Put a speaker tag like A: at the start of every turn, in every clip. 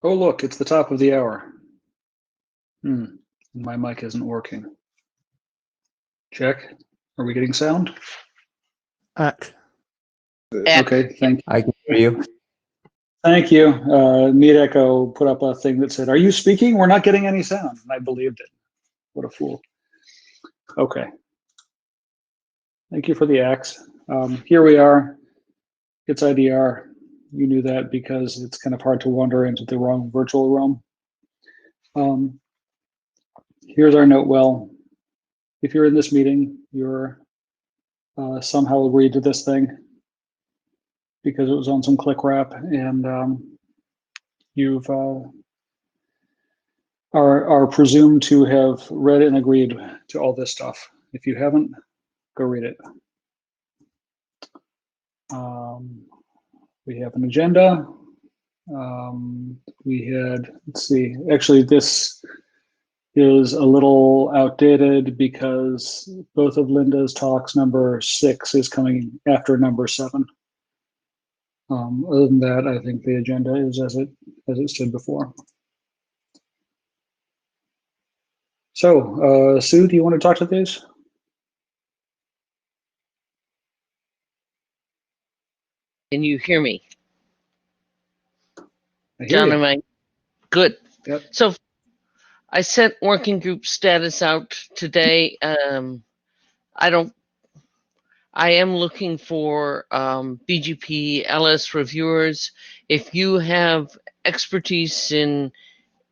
A: Oh, look, it's the top of the hour. My mic isn't working. Check. Are we getting sound? Okay, thank you.
B: I can hear you.
A: Thank you. Meet Echo put up a thing that said, "Are you speaking? We're not getting any sound." And I believed it. What a fool. Okay. Thank you for the axe. Here we are. It's IDR. You knew that because it's kind of hard to wander into the wrong virtual realm. Here's our note well. If you're in this meeting, you're somehow agreed to this thing because it was on some click wrap, and you've are presumed to have read and agreed to all this stuff. If you haven't, go read it. We have an agenda. We had, let's see, actually this is a little outdated because both of Linda's talks, number 6 is coming after number 7. Other than that, I think the agenda is as it stood before. So, Sue, do you want to talk to these?
C: Can you hear me?
A: John,
C: am I good?
A: Yep.
C: So I sent working group status out today. I am looking for Bgpls reviewers. If you have expertise in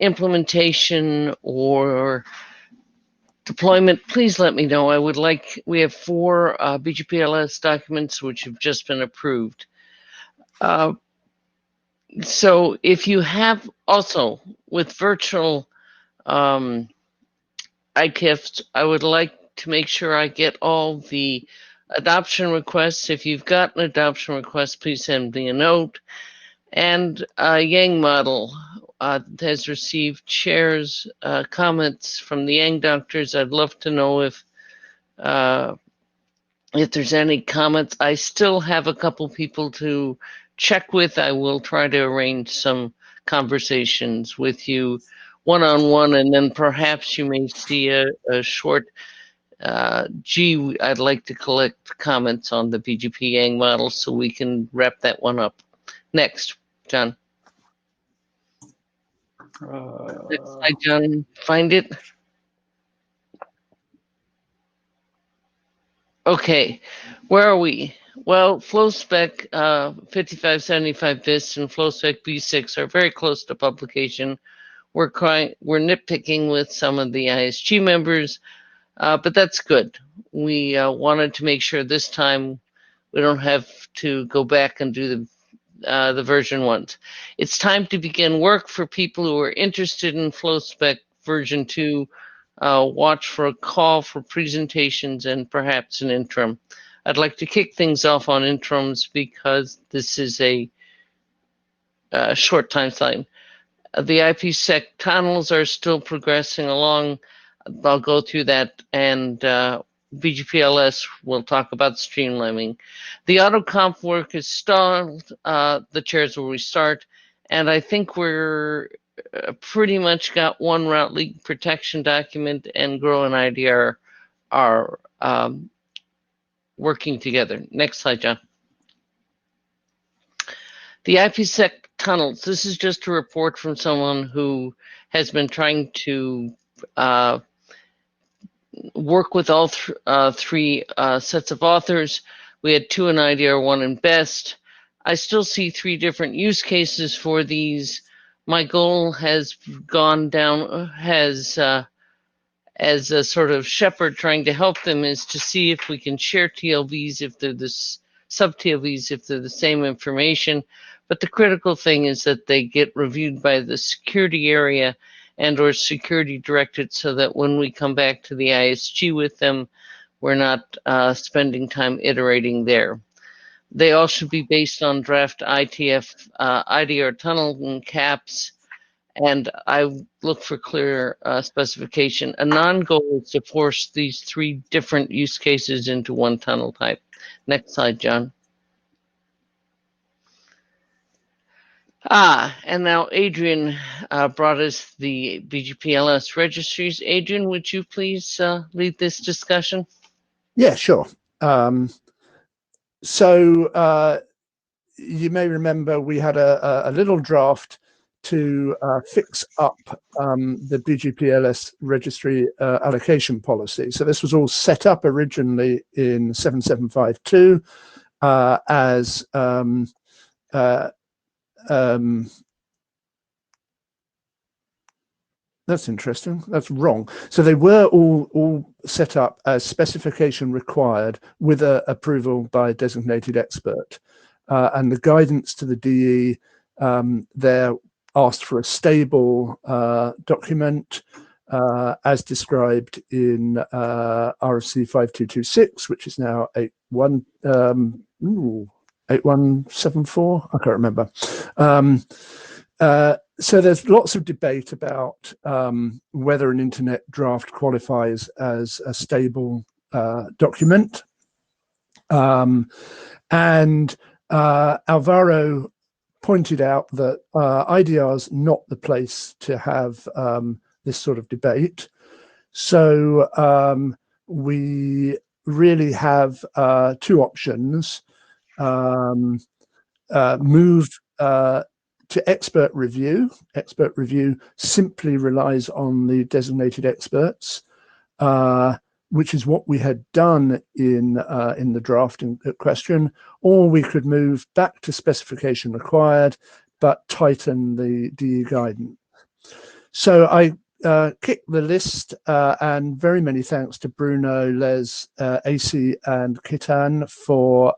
C: implementation or deployment, please let me know. We have 4 Bgpls documents which have just been approved. So if you have also with virtual IETFs, I would like to make sure I get all the adoption requests. If you've got an adoption request, please send me a note. And Yang model has received chairs comments from the Yang doctors. I'd love to know if there's any comments. I still have a couple people to check with. I will try to arrange some conversations with you one-on-one, and then perhaps you may see a short I'd like to collect comments on the BGP Yang model so we can wrap that one up. Next, John. Next slide, John. Find it. Okay, where are we? Well, FlowSpec 5575 BIS and FlowSpec B6 are very close to publication. We're nitpicking with some of the ISG members, but that's good. We wanted to make sure this time we don't have to go back and do the version 1s. It's time to begin work for people who are interested in FlowSpec version 2. Watch for a call for presentations and perhaps an interim. I'd like to kick things off on interims because this is a short time slide. The Ipsec Tunnels are still progressing along. I'll go through that, and Bgpls will talk about streamlining. The AutoConf work is stalled. The chairs will restart, and I think we're pretty much got one route leak protection document and Grow and IDR are working together. Next slide, John. The Ipsec Tunnels. This is just a report from someone who has been trying to work with all 3 sets of authors. We had 2 in IDR, 1 in BEST. I still see 3 different use cases for these. My goal has gone down, as a sort of shepherd trying to help them, is to see if we can share TLVs if they're the sub-TLVs, if they're the same information. But the critical thing is that they get reviewed by the security area and or security directed so that when we come back to the ISG with them, we're not spending time iterating there. They all should be based on draft IETF, IDR tunnel and caps, and I look for clear specification. A non-goal is to force these 3 different use cases into one tunnel type. Next slide, John. And now Adrian brought us the Bgpls registries. Adrian, would you please lead this discussion?
B: Yeah, sure. So you may remember we had a little draft to fix up the Bgpls registry allocation policy. So this was all set up originally in 7752 as that's interesting. That's wrong. So they were all set up as specification required with approval by a designated expert. And the guidance to the DE there asked for a stable document as described in RFC 5226, which is now 8174. I can't remember. So there's lots of debate about whether an internet draft qualifies as a stable document. And Alvaro pointed out that IDR is not the place to have this sort of debate. So we really have two options. Move to expert review. Expert review simply relies on the designated experts, which is what we had done in the draft in question, or we could move back to specification required, but tighten the DE guidance. So I kicked the list, and very many thanks to Bruno, Les, AC, and Kitan for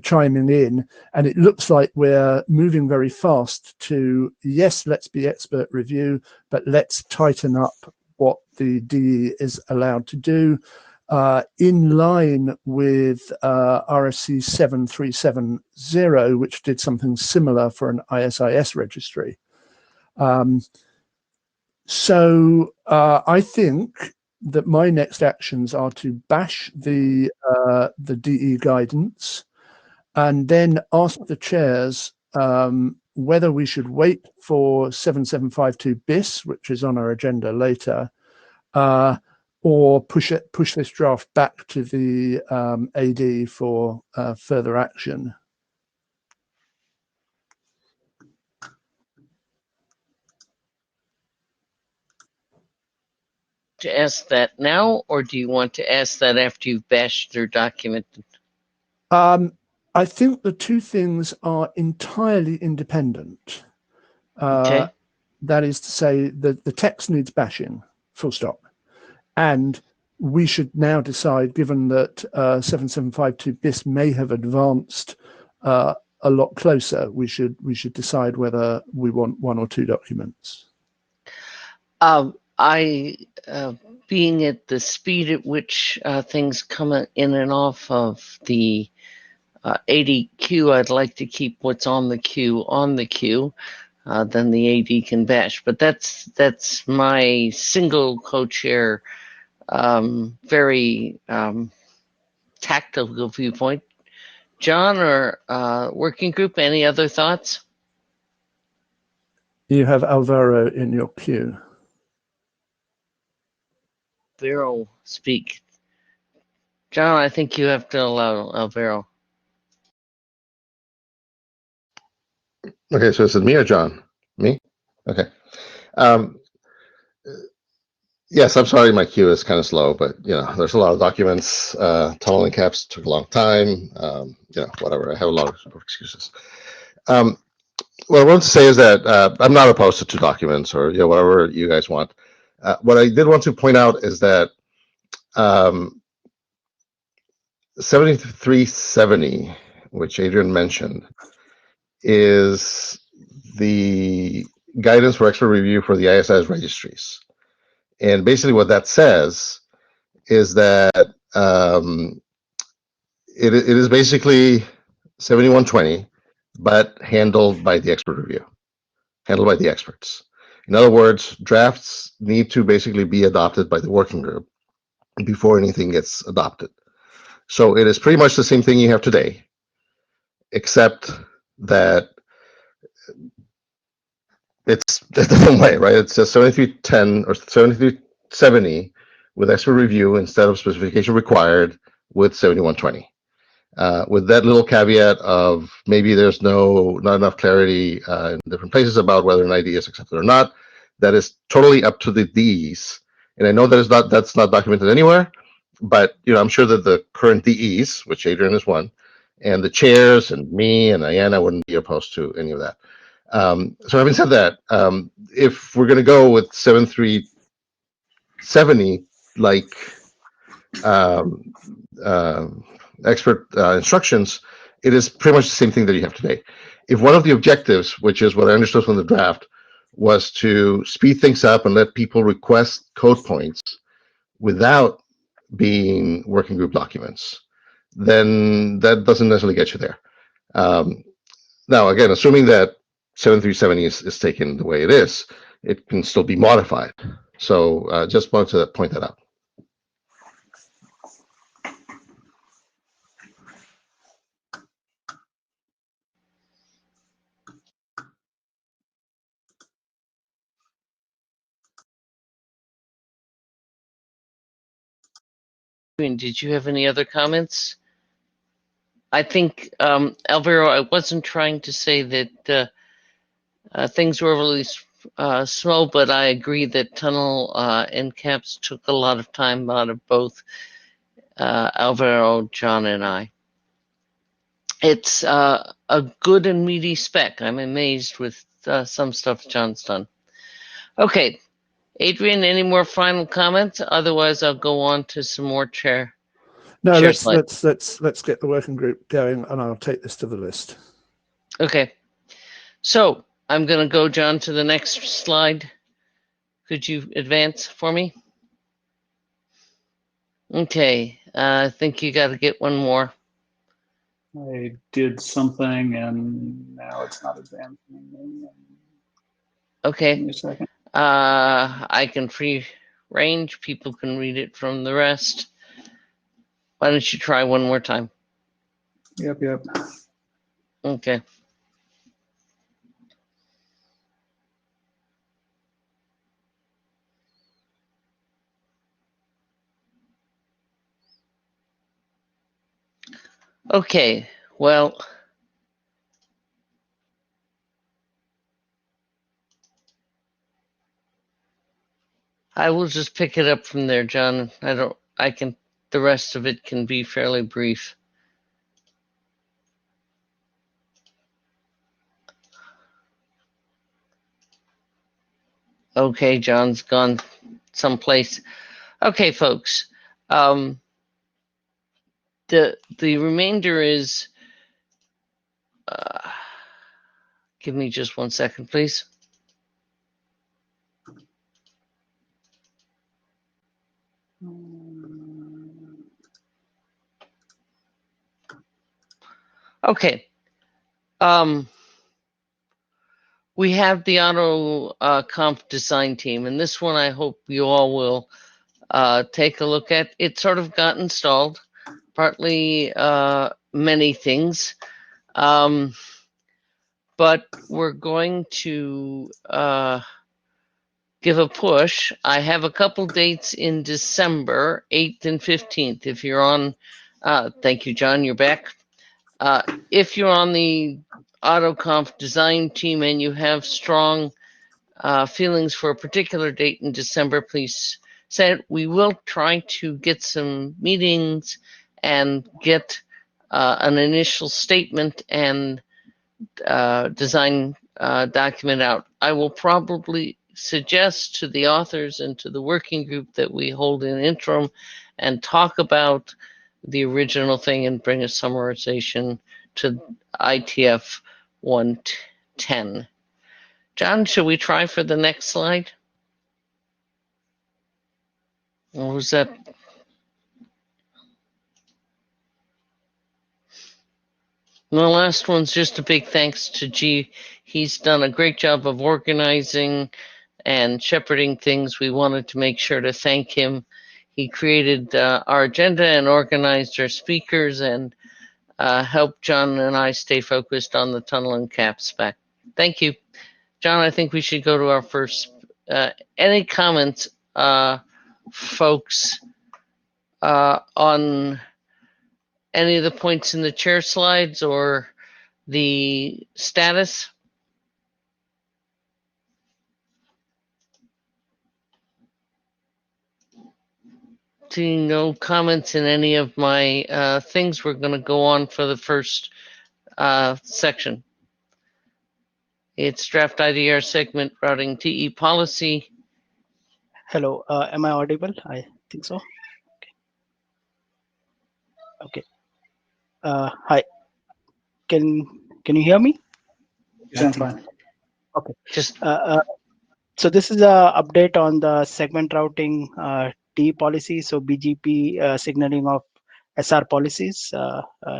B: chiming in. And it looks like we're moving very fast to, yes, let's be expert review, but let's tighten up what the DE is allowed to do, in line with RFC 7370, which did something similar for an ISIS registry. So I think that my next actions are to bash the DE guidance and then ask the chairs whether we should wait for 7752 bis, which is on our agenda later, or push this draft back to the AD for further action.
C: To ask that now, or do you want to ask that after you've bashed their document?
B: I think the two things are entirely independent.
C: Okay.
B: That is to say that the text needs bashing, full stop. And we should now decide, given that 7752 bis may have advanced a lot closer, we should decide whether we want one or two documents.
C: Being at the speed at which things come in and off of the AD queue, I'd like to keep what's on the queue, then the AD can bash. But that's my single co-chair, very tactical viewpoint. John or working group, any other thoughts?
B: You have Alvaro in your queue.
C: Alvaro, speak. John, I think you have to allow Alvaro.
D: Okay, so is it me or John? Me? Okay. Yes, I'm sorry my queue is kind of slow, but there's a lot of documents. Tunneling caps took a long time. Whatever. I have a lot of excuses. What I want to say is that I'm not opposed to two documents or whatever you guys want. What I did want to point out is that 7370, which Adrian mentioned, is the guidance for expert review for the ISIS registries. And basically what that says is that it is basically 7120, but handled by the expert review, handled by the experts. In other words, drafts need to basically be adopted by the working group before anything gets adopted. So it is pretty much the same thing you have today, except that it's a different way, right? It's just 7310 or 7370 with expert review instead of specification required with 7120. With that little caveat of maybe there's not enough clarity in different places about whether an ID is accepted or not. That is totally up to the DEs. And I know that's not documented anywhere, but I'm sure that the current DEs, which Adrian is one, and the chairs and me and Diana wouldn't be opposed to any of that. So having said that, if we're going to go with 7370, like expert instructions, it is pretty much the same thing that you have today. If one of the objectives, which is what I understood from the draft, was to speed things up and let people request code points without being working group documents, then that doesn't necessarily get you there. Now, again, assuming that 7370 is taken the way it is, it can still be modified. So just wanted to point that out.
C: Did you have any other comments? I think, Alvaro, I wasn't trying to say that things were really slow, but I agree that tunnel and caps took a lot of time out of both Alvaro, John, and I. It's a good and meaty spec. I'm amazed with some stuff John's done. Okay, Adrian, any more final comments? Otherwise, I'll go on to some more chair.
B: No,
C: Chair
B: let's get the working group going, and I'll take this to the list.
C: Okay, so I'm going to go, John, to the next slide. Could you advance for me? Okay, I think you got to get one more.
A: I did something and now it's not advancing.
C: Okay.
A: Give me a second.
C: I can free range. People can read it from the rest. Why don't you try one more time?
A: Yep.
C: Okay. Okay, well, I will just pick it up from there, John. The rest of it can be fairly brief. Okay, John's gone someplace. Okay, folks. The remainder is, give me just 1 second, please. Okay. We have the auto conf design team, and this one I hope you all will take a look at. It sort of got installed, partly many things, but we're going to give a push. I have a couple dates in December, 8th and 15th. If you're on, thank you, John, you're back. If you're on the AutoConf design team and you have strong feelings for a particular date in December, please say it. We will try to get some meetings and get an initial statement and design document out. I will probably suggest to the authors and to the working group that we hold an interim and talk about the original thing and bring a summarization to IETF 110. John, should we try for the next slide? Or was that? The last one's just a big thanks to G. He's done a great job of organizing and shepherding things. We wanted to make sure to thank him. He created our agenda and organized our speakers and helped John and I stay focused on the tunnel and cap spec. Thank you. John, I think we should go to our first. Any comments, folks, on any of the points in the chair slides or the status? Seeing no comments in any of my things, we're going to go on for the first section. It's draft IDR segment routing TE policy.
E: Hello, am I audible? I think so. Okay. Hi. Can you hear me?
A: You sound fine.
E: Okay.
C: Just
E: So this is a update on the segment routing TE policy. So BGP signaling of SR policies.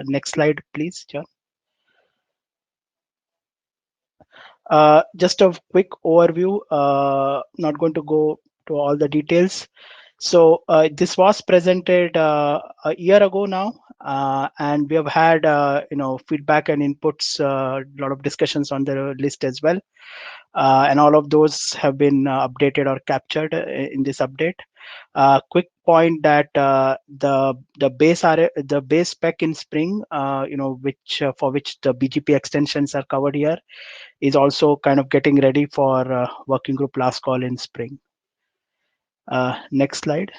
E: Next slide, please, John. Just a quick overview. Not going to go to all the details. So this was presented a year ago now, and we have had feedback and inputs, a lot of discussions on the list as well, and all of those have been updated or captured in this update. Quick point that the base spec in Spring, which for which the BGP extensions are covered here, is also kind of getting ready for working group last call in Spring. Next slide.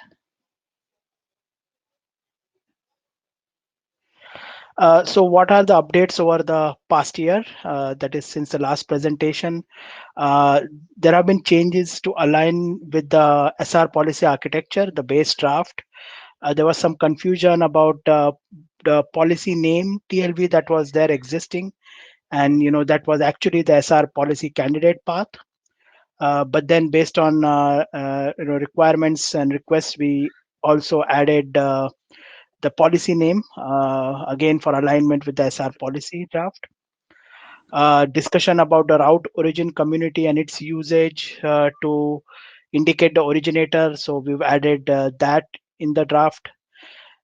E: So what are the updates over the past year? That is since the last presentation. There have been changes to align with the SR policy architecture, the base draft. There was some confusion about the policy name TLV that was there existing, and that was actually the SR policy candidate path. But then based on requirements and requests, we also added the policy name, again for alignment with the SR policy draft. Discussion about the route origin community and its usage to indicate the originator. So we've added that in the draft.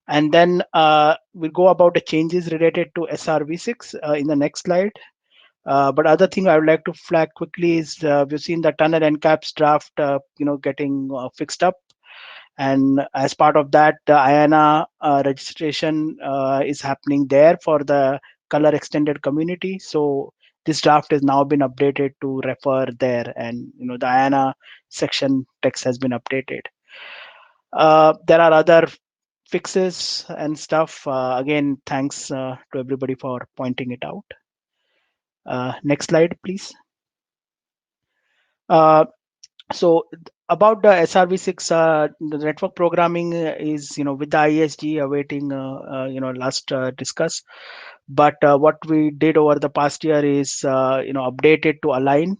E: And then we'll go about the changes related to SRv6 in the next slide. But other thing I would like to flag quickly is we've seen the tunnel NCAPs draft, getting fixed up. And as part of that, the IANA registration is happening there for the color extended community. So this draft has now been updated to refer there, and the IANA section text has been updated. There are other fixes and stuff. Again, thanks to everybody for pointing it out. Next slide, please. So about the SRv6, the network programming is with the ISG awaiting last discuss. But what we did over the past year is update it to align.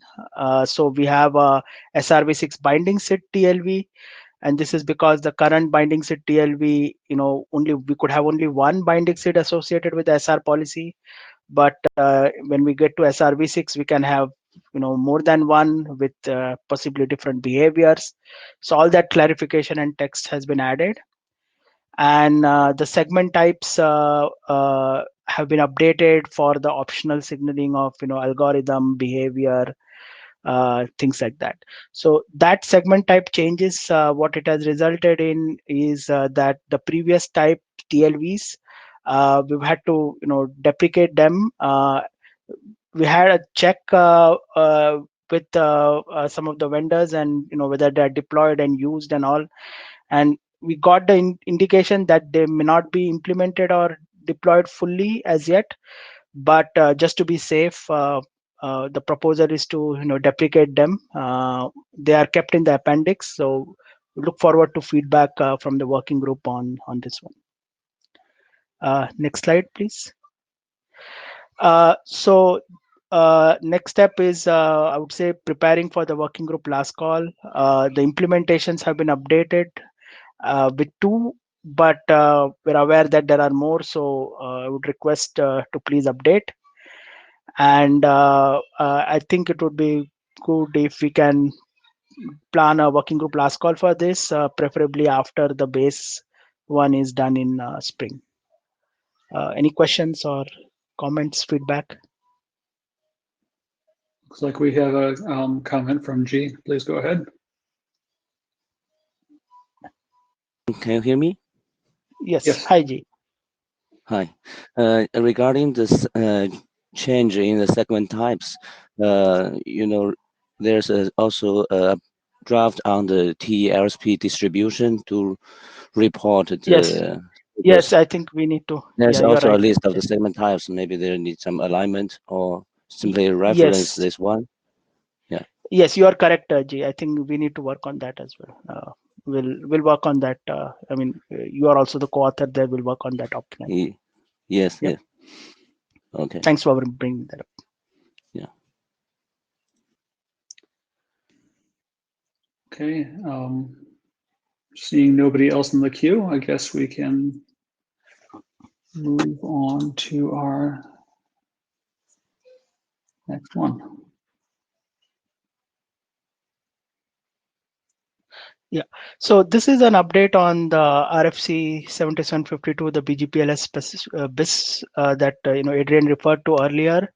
E: So we have a SRv6 binding SID TLV, and this is because the current binding SID TLV, we could have only one binding SID associated with the SR policy. But when we get to SRv6, we can have more than one with possibly different behaviors. So all that clarification and text has been added, and the segment types have been updated for the optional signaling of algorithm behavior, things like that. So that segment type changes, what it has resulted in is that the previous type TLVs, we've had to deprecate them. We had a check with some of the vendors, and whether they're deployed and used and all, and we got the indication that they may not be implemented or deployed fully as yet. But just to be safe, the proposal is to deprecate them. They are kept in the appendix, so we look forward to feedback from the working group on this one. Next slide, please. So next step is, I would say, preparing for the working group last call. The implementations have been updated with 2, but we're aware that there are more, so I would request to please update. And I think it would be good if we can plan a working group last call for this, preferably after the base one is done in Spring. Any questions or comments, feedback?
A: Looks like we have a comment from G. Please go ahead.
F: Can you hear me?
E: Yes.
A: Yes.
E: Hi, G.
F: Hi. Regarding this change in the segment types, there's also a draft on the TLSP distribution to report the.
E: Yes. Yes, I think we need to.
F: There's
E: Yeah, you're
F: also
E: right.
F: a list of the segment types. Maybe there needs some alignment or simply reference
E: Yes.
F: this one.
E: Yes, you are correct, G. I think we need to work on that as well. We'll work on that. I mean, you are also the co-author there. We'll work on that offline.
F: Yes.
E: Yep.
F: Yes. Okay.
E: Thanks for bringing that up.
F: Yeah.
A: Okay. Seeing nobody else in the queue, I guess we can move on to our next one.
E: Yeah. So this is an update on the RFC 7752, the Bgpls BIS that Adrian referred to earlier.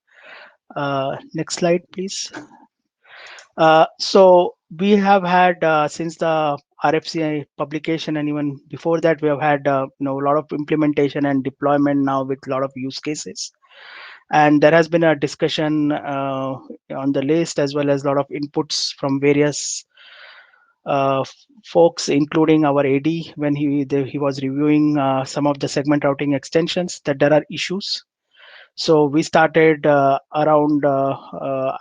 E: Next slide, please. So we have had since the RFC publication, and even before that, we have had a lot of implementation and deployment now with a lot of use cases. And there has been a discussion on the list, as well as a lot of inputs from various folks, including our AD, when he was reviewing some of the segment routing extensions, that there are issues. So we started around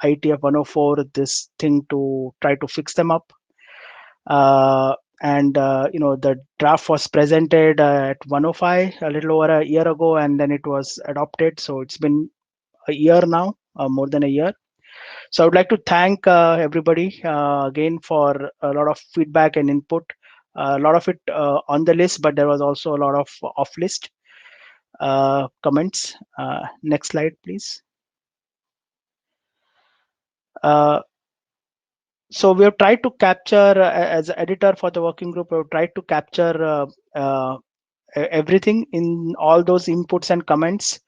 E: IETF104 this thing to try to fix them up. The draft was presented at 105 a little over a year ago, and then it was adopted. So it's been a year now, more than a year. So I would like to thank everybody again for a lot of feedback and input. A lot of it on the list, but there was also a lot of off list comments. Next slide, please. So we have tried to capture, as editor for the working group, we have tried to capture everything in all those inputs and comments.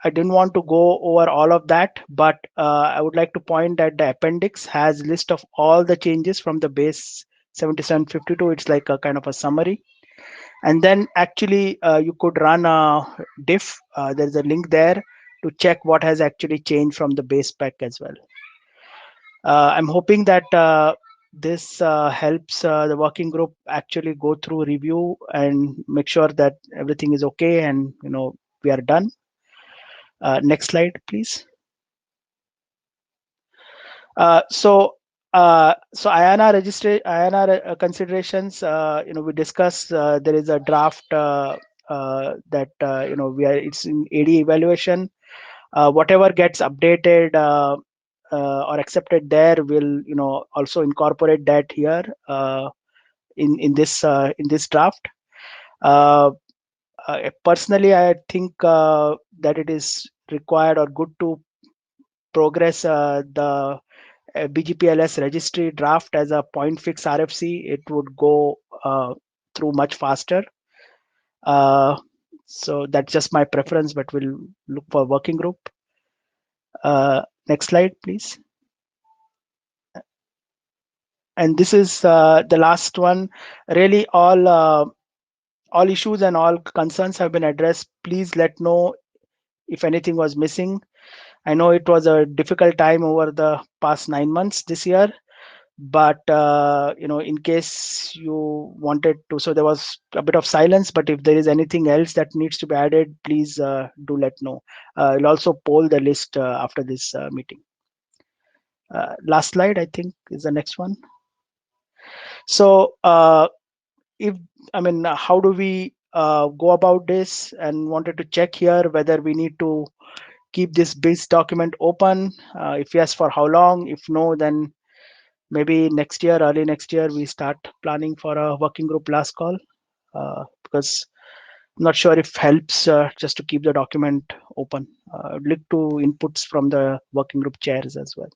E: I didn't want to go over all of that, but I would like to point that the appendix has list of all the changes from the base 7752. It's like a kind of a summary. And then actually you could run a diff. There's a link there to check what has actually changed from the base spec as well. I'm hoping that this helps the working group actually go through review and make sure that everything is okay and we are done. Next slide, please. So INR considerations. We discussed. There is a draft that it's in AD evaluation. Whatever gets updated or accepted there, will also incorporate that here in this draft. Personally, I think that it is required or good to progress the Bgpls registry draft as a point fix RFC. It would go through much faster. So that's just my preference, but we'll look for working group. Next slide, please. And this is the last one. Really, all issues and all concerns have been addressed. Please let know if anything was missing. I know it was a difficult time over the past 9 months this year, but in case you wanted to, so there was a bit of silence, but if there is anything else that needs to be added, please do let know. I'll also poll the list after this meeting. Last slide, I think, is the next one. So how do we go about this, and wanted to check here whether we need to keep this BIS document open. If yes, for how long? If no, then maybe next year, early next year, we start planning for a working group last call, because I'm not sure if helps just to keep the document open. I'd look to inputs from the working group chairs as well.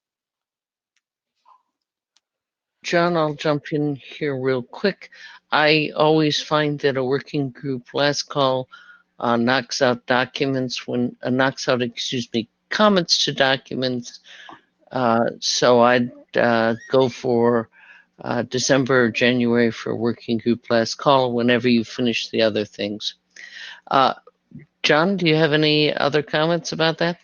C: John, I'll jump in here real quick. I always find that a working group last call knocks out comments to documents. So I'd go for December or January for working group last call whenever you finish the other things. John, do you have any other comments about that?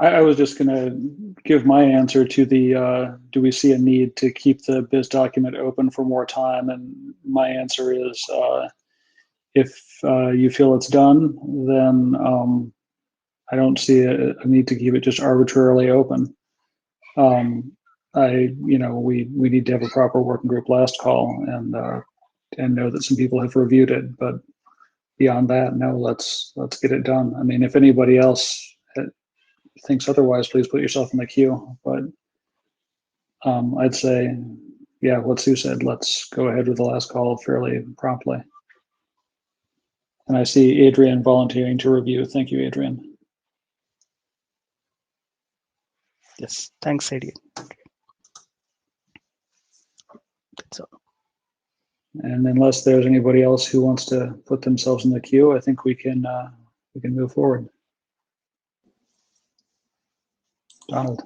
A: I was just going to give my answer to the, do we see a need to keep the biz document open for more time? And my answer is, if you feel it's done, then I don't see a need to keep it just arbitrarily open. We need to have a proper working group last call and know that some people have reviewed it, but beyond that, no, let's get it done. I mean, if anybody else thinks otherwise, please put yourself in the queue. But I'd say, yeah, what Sue said, let's go ahead with the last call fairly promptly. And I see Adrian volunteering to review. Thank you, Adrian.
E: Yes, thanks, Adrian. That's all.
A: And unless there's anybody else who wants to put themselves in the queue, I think we can move forward. Donald.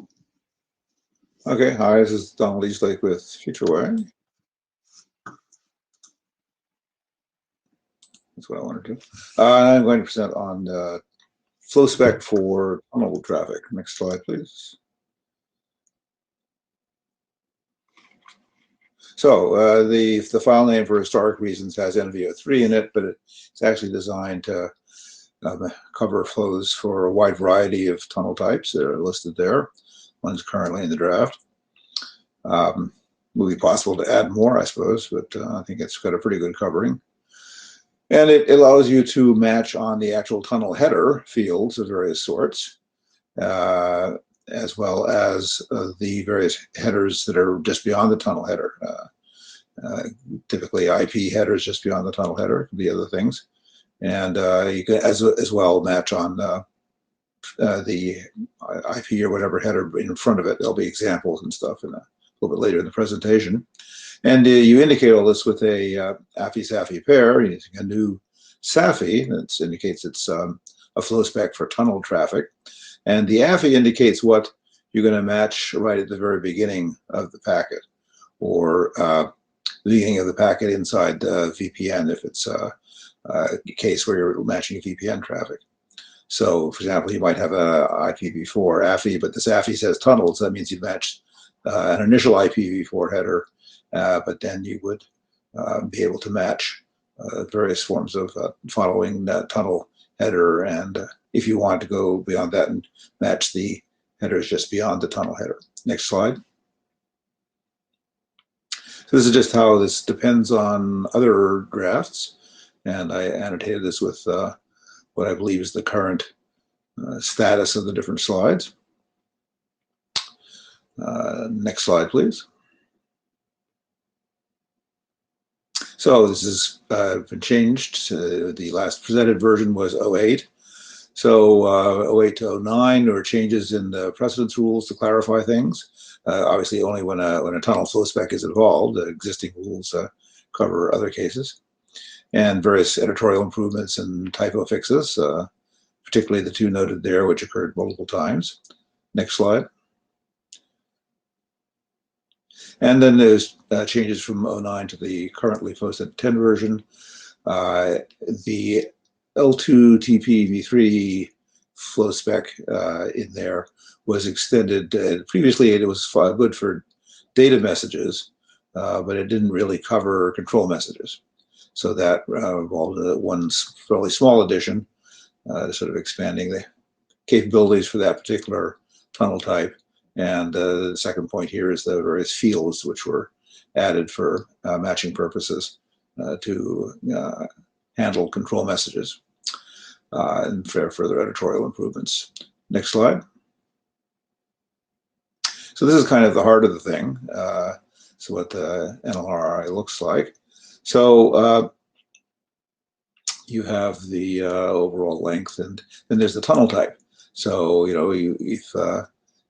G: Okay, hi, this is Donald Eastlake with FutureWare. That's what I wanted to. I'm going to present on flow spec for tunnel traffic. Next slide, please. So the file name for historic reasons has NV03 in it, but it's actually designed to cover flows for a wide variety of tunnel types that are listed there. One's currently in the draft. Will be possible to add more, I suppose, but I think it's got a pretty good covering. And it allows you to match on the actual tunnel header fields of various sorts, as well as the various headers that are just beyond the tunnel header. Typically IP headers just beyond the tunnel header, the other things. And you can as well match on the IP or whatever header in front of it. There'll be examples and stuff in a little bit later in the presentation. And you indicate all this with a AFI-SAFI pair using a new SAFI that indicates it's a flow spec for tunnel traffic. And the AFI indicates what you're going to match right at the very beginning of the packet, or the beginning of the packet inside the VPN if it's a case where you're matching VPN traffic. So, for example, you might have a IPv4 AFI, but this AFI says tunnels. That means you matched an initial IPv4 header, but then you would be able to match various forms of following that tunnel header. And if you want to go beyond that and match the headers just beyond the tunnel header. Next slide. So this is just how this depends on other drafts. And I annotated this with what I believe is the current status of the different slides. Next slide, please. So this has been changed. The last presented version was 08. So 08 to 09, there were changes in the precedence rules to clarify things. Obviously, only when a tunnel flow spec is involved. The existing rules cover other cases. And various editorial improvements and typo fixes, particularly the two noted there, which occurred multiple times. Next slide. And then there's changes from 09 to the currently posted 10 version. The L2TP v3 flow spec in there was extended. Previously, it was good for data messages, but it didn't really cover control messages. So that involved one fairly small addition, sort of expanding the capabilities for that particular tunnel type. And the second point here is the various fields which were added for matching purposes to handle control messages and for further editorial improvements. Next slide. So this is kind of the heart of the thing. So what the NLRI looks like. So you have the overall length, and then there's the tunnel type. So if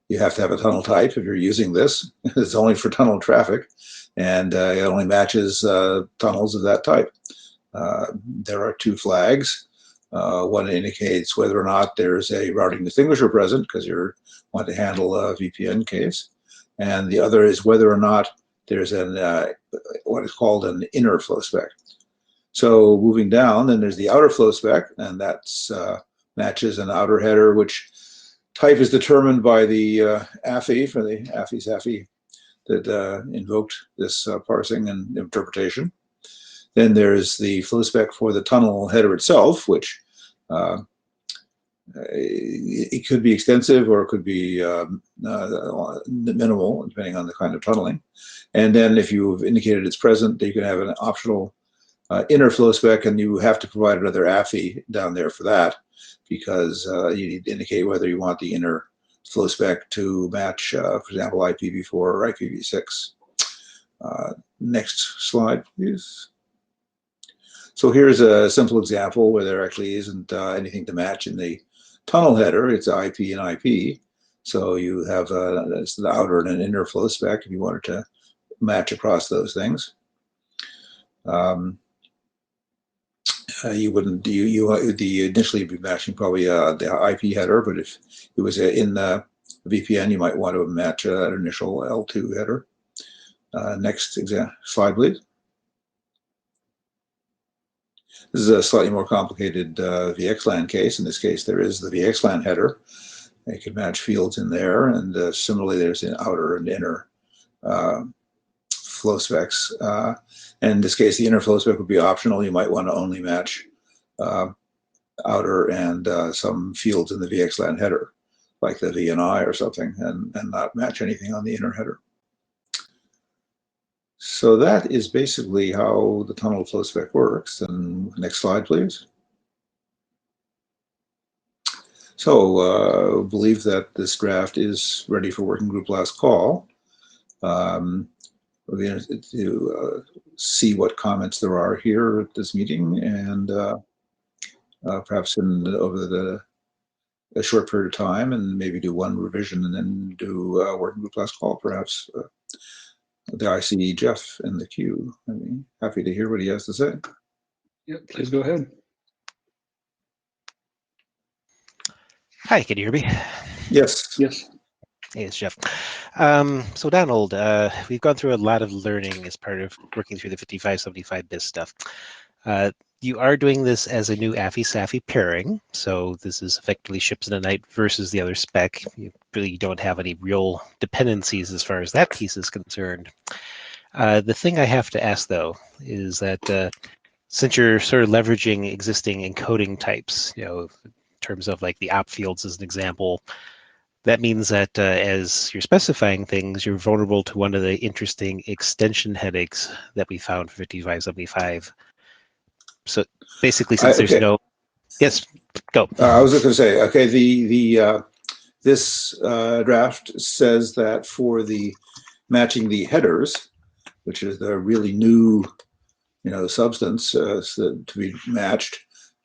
G: you have to have a tunnel type if you're using this. It's only for tunnel traffic, and it only matches tunnels of that type. There are two flags. One indicates whether or not there's a routing distinguisher present, because you want to handle a VPN case. And the other is whether or not there's what is called an inner flow spec. So moving down, then there's the outer flow spec, and that's matches an outer header, which type is determined by the AFI, for the AFI that invoked this parsing and interpretation. Then there's the flow spec for the tunnel header itself, which it could be extensive or it could be minimal, depending on the kind of tunneling. And then if you've indicated it's present, you can have an optional inner flow spec, and you have to provide another AFI down there for that, because you need to indicate whether you want the inner flow spec to match, for example, IPv4 or IPv6. Next slide, please. So here's a simple example where there actually isn't anything to match in the tunnel header. It's IP and IP. So you have the outer and an inner flow spec if you wanted to match across those things. You wouldn't, you would initially be matching probably the IP header, but if it was in the VPN, you might want to match an initial L2 header. Next slide, please. This is a slightly more complicated VXLAN case. In this case, there is the VXLAN header. You can match fields in there, and similarly, there's an outer and inner flow specs. And in this case, the inner flow spec would be optional. You might want to only match outer and some fields in the VXLAN header, like the VNI or something, and not match anything on the inner header. So that is basically how the tunnel flow spec works. And next slide, please. So believe that this draft is ready for working group last call. We're going to see what comments there are here at this meeting, and perhaps over a short period of time, and maybe do one revision and then do working group last call, perhaps. I see Jeff in the queue. I'd be happy to hear what he has to say.
A: Yep, please go ahead.
H: Hi, can you hear me?
G: Yes.
A: Yes.
H: Hey, it's Jeff. So Donald, we've gone through a lot of learning as part of working through the 5575 BIS stuff. You are doing this as a new AFI-SAFI pairing, so this is effectively ships in a night versus the other spec. You really don't have any real dependencies as far as that piece is concerned. The thing I have to ask, though, is that since you're sort of leveraging existing encoding types, in terms of like the op fields as an example, that means that as you're specifying things, you're vulnerable to one of the interesting extension headaches that we found for 5575. So basically, since there's no, yes, go.
G: I was just going to say, okay, this draft says that for the matching the headers, which is the really new, substance to be matched,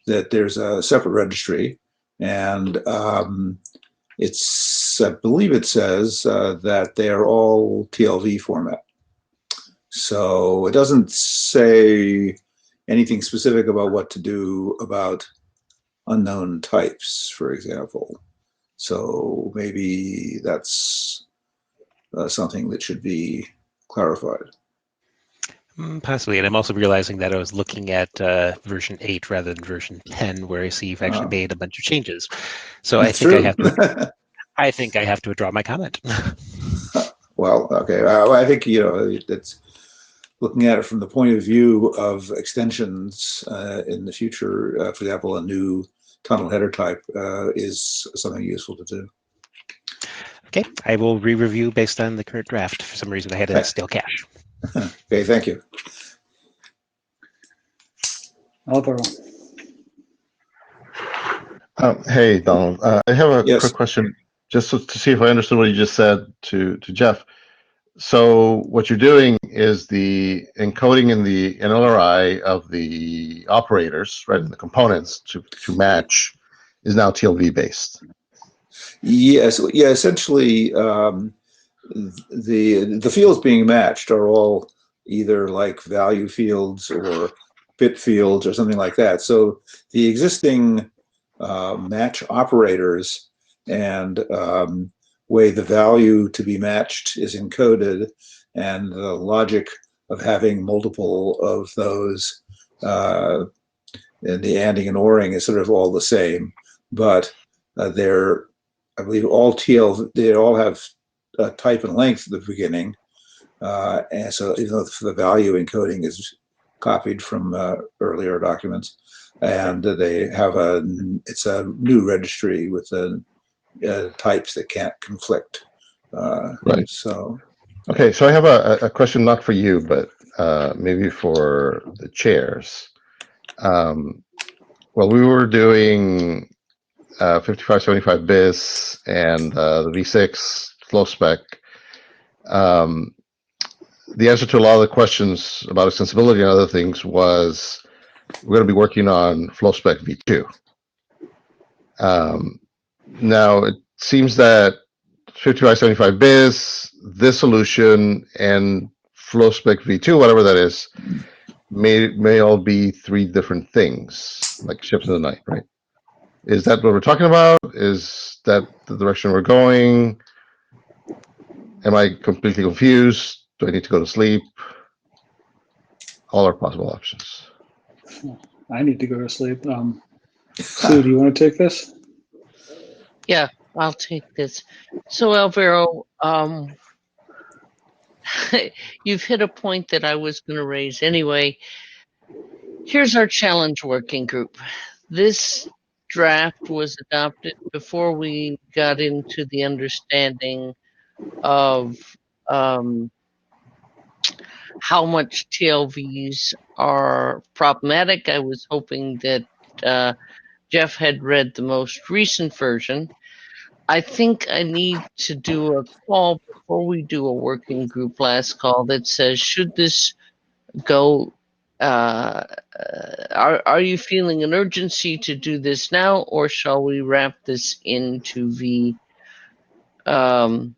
G: that there's a separate registry, and I believe it says that they are all TLV format. So it doesn't say anything specific about what to do about unknown types, for example. So maybe that's something that should be clarified.
H: Possibly, and I'm also realizing that I was looking at version 8 rather than version 10, where I see you've actually made a bunch of changes. So I think I have to withdraw my comment.
G: Well, okay. I think it's looking at it from the point of view of extensions in the future. For example, a new tunnel header type is something useful to do.
H: Okay, I will re-review based on the current draft. For some reason, I had a stale cache.
G: Okay, thank you.
A: Alvaro.
D: Hey, Donald. I have a
G: Yes.
D: quick question, just to see if I understood what you just said to Jeff. So what you're doing is the encoding in the NLRI of the operators, right, and the components to match is now TLV based.
G: Yes, yeah. Essentially, the fields being matched are all either like value fields or bit fields or something like that. So the existing match operators and way the value to be matched is encoded, and the logic of having multiple of those and the ANDing and ORing is sort of all the same, but they're, I believe, they all have type and length at the beginning, and so even though the value encoding is copied from earlier documents, and they have it's a new registry with types that can't conflict.
D: Right.
G: So.
D: Okay, so I have a question not for you, but maybe for the chairs. Well, we were doing 5575 BIS and the V6 flow spec. The answer to a lot of the questions about extensibility and other things was we're going to be working on flow spec V2. Now, it seems that 5575 BIS, this solution, and flow spec V2, whatever that is, may all be three different things, like ships in the night, right? Is that what we're talking about? Is that the direction we're going? Am I completely confused? Do I need to go to sleep? All are possible options.
A: I need to go to sleep. Sue, do you want to take this?
C: Yeah, I'll take this. So, Alvaro, you've hit a point that I was going to raise anyway. Here's our challenge working group. This draft was adopted before we got into the understanding of how much TLVs are problematic. I was hoping that Jeff had read the most recent version. I think I need to do a call before we do a working group last call that says, should this go, are you feeling an urgency to do this now, or shall we wrap this into V2?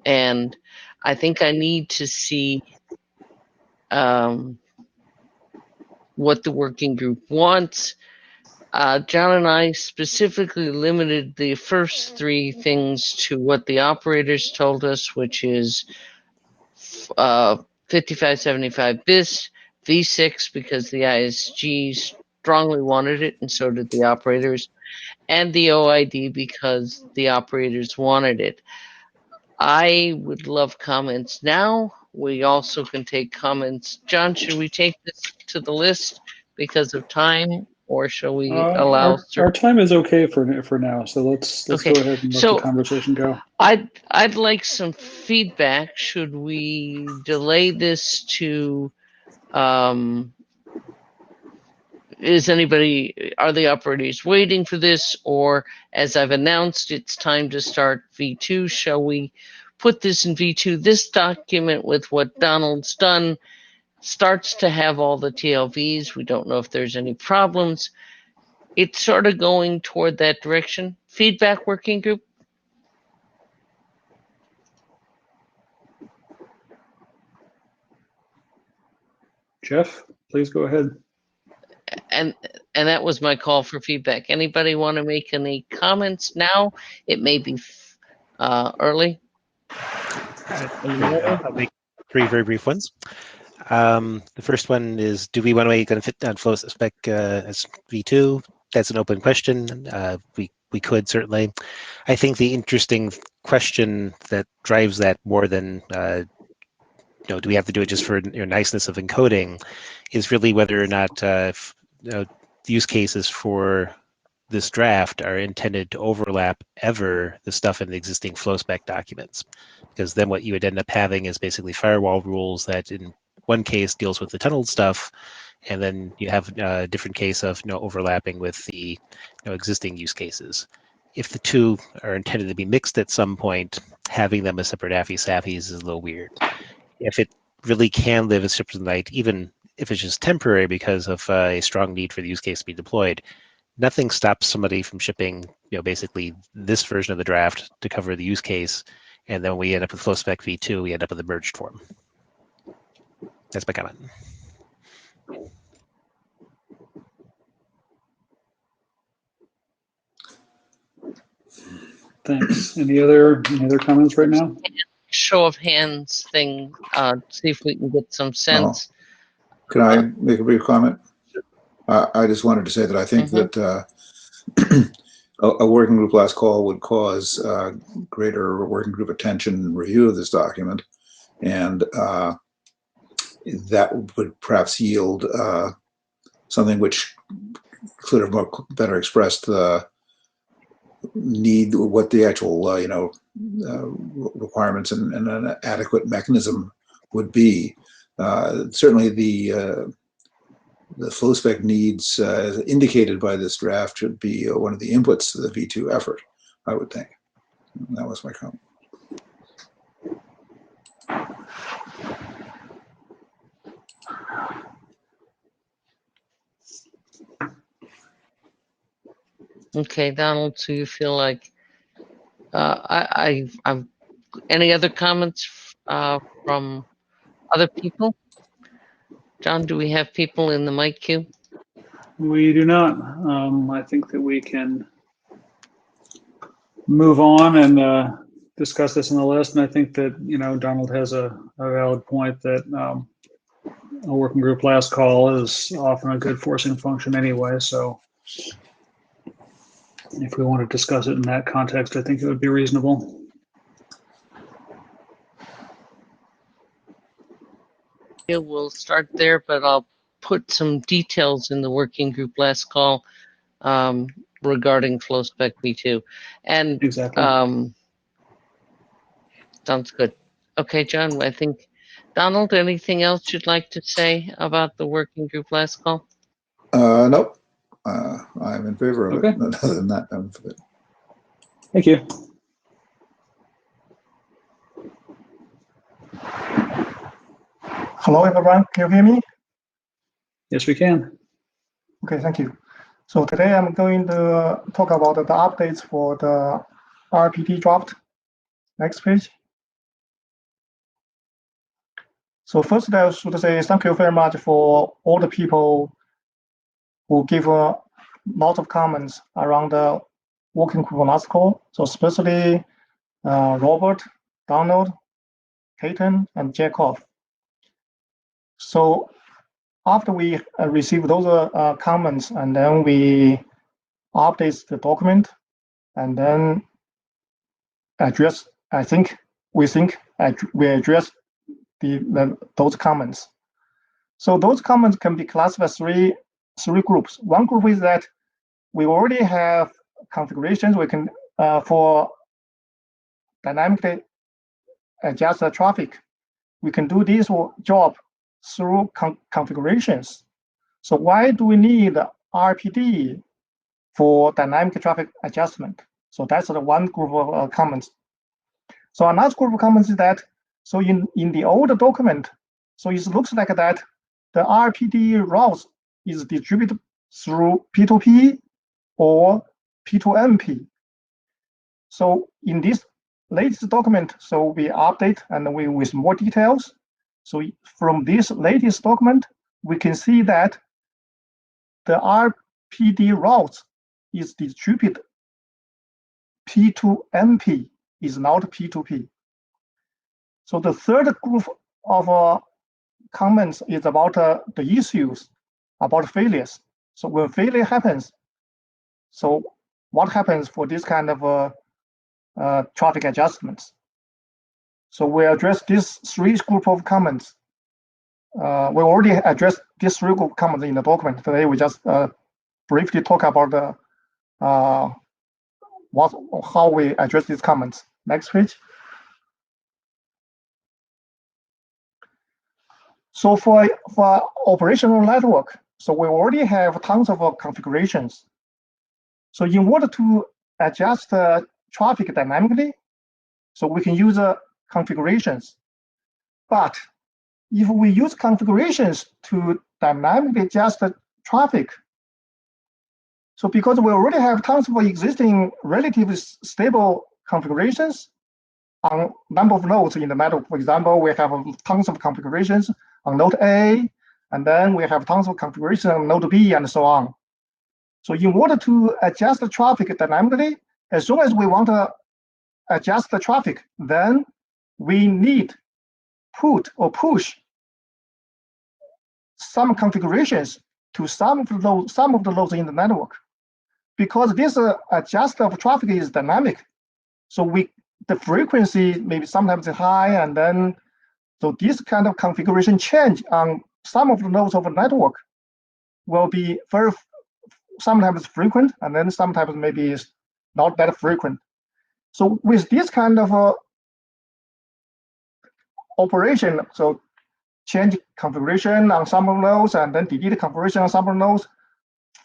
C: And I think I need to see what the working group wants. John and I specifically limited the first three things to what the operators told us, which is 5575 BIS, V6 because the ISG strongly wanted it, and so did the operators, and the OID because the operators wanted it. I would love comments now. We also can take comments. John, should we take this to the list because of time, or shall we allow?
A: Our time is okay for now, so let's
C: Okay.
A: go ahead and let the conversation go.
C: I'd like some feedback. Should we delay this to? Are the operators waiting for this, or as I've announced, it's time to start V2? Shall we put this in V2? This document with what Donald's done starts to have all the TLVs. We don't know if there's any problems. It's sort of going toward that direction. Feedback working group.
A: Jeff, please go ahead.
C: And that was my call for feedback. Anybody want to make any comments now? It may be early.
H: I'll make three very brief ones. The first one is, do we want to make it fit on flow spec as V2? That's an open question. We could certainly. I think the interesting question that drives that more than do we have to do it just for niceness of encoding, is really whether or not the use cases for this draft are intended to overlap ever the stuff in the existing flow spec documents. Because then what you would end up having is basically firewall rules that in one case deals with the tunnel stuff, and then you have a different case of overlapping with the existing use cases. If the two are intended to be mixed at some point, having them as separate AFI-SAFIs is a little weird. If it really can live as ships in the night, even if it's just temporary because of a strong need for the use case to be deployed, nothing stops somebody from shipping basically this version of the draft to cover the use case, and then we end up with flow spec V2, we end up with a merged form. That's my comment.
A: Thanks. Any other comments right now?
C: Show of hands thing. See if we can get some sense.
G: Can I make a brief comment? I just wanted to say that I think that a working group last call would cause greater working group attention and review of this document, and that would perhaps yield something which could have better expressed the need, what the actual requirements and an adequate mechanism would be. Certainly the flow spec needs, as indicated by this draft, should be one of the inputs to the V2 effort, I would think. And that was my comment.
C: Okay, Donald, so you feel like I'm any other comments from other people? John, do we have people in the mic queue?
A: We do not. I think that we can move on and discuss this on the list. And I think that, Donald has a valid point that a working group last call is often a good forcing function anyway. So if we want to discuss it in that context, I think it would be reasonable.
C: Yeah, we'll start there, but I'll put some details in the working group last call regarding flow spec V2. And
A: exactly.
C: Sounds good. Okay, John, I think, Donald, anything else you'd like to say about the working group last call?
G: Nope. I'm in favor of
A: Okay.
G: it. Other than that, I'm for it.
A: Thank you.
I: Hello, everyone. Can you hear me?
A: Yes, we can.
I: Okay, thank you. So today I'm going to talk about the updates for the RPT draft. Next page. So first, I should say thank you very much for all the people who give a lot of comments around the working group last call. So especially Robert, Donald, Peyton, and Jacob. So after we receive those comments, and then we update the document, and then address. We address those comments. So those comments can be classified as three groups. One group is that we already have configurations we can for dynamically adjust the traffic. We can do this job through configurations. So why do we need RPD for dynamic traffic adjustment? So that's the one group of comments. So another group of comments is that, so in the old document, so it looks like that the RPD routes is distributed through P2P or P2MP. So in this latest document, so we update and with more details. So from this latest document, we can see that the RPD routes is distributed P2MP, is not P2P. So the third group of comments is about the issues about failures. So when failure happens, so what happens for this kind of traffic adjustments? So we address these three group of comments. We already addressed these three group of comments in the document. Today we just briefly talk about the how we address these comments. Next page. So for operational network, so we already have tons of configurations. So in order to adjust traffic dynamically, so we can use configurations. But if we use configurations to dynamically adjust the traffic, so because we already have tons of existing relatively stable configurations on number of nodes in the network. For example, we have tons of configurations on node A, and then we have tons of configuration of node B and so on. So in order to adjust the traffic dynamically, as soon as we want to adjust the traffic, then we need put or push some configurations to some of the nodes in the network. Because this adjust of traffic is dynamic, so the frequency maybe sometimes high, and then so this kind of configuration change on some of the nodes of the network will be very sometimes frequent, and then sometimes maybe it's not that frequent. So with this kind of operation, so change configuration on some of nodes and then delete configuration on some of nodes,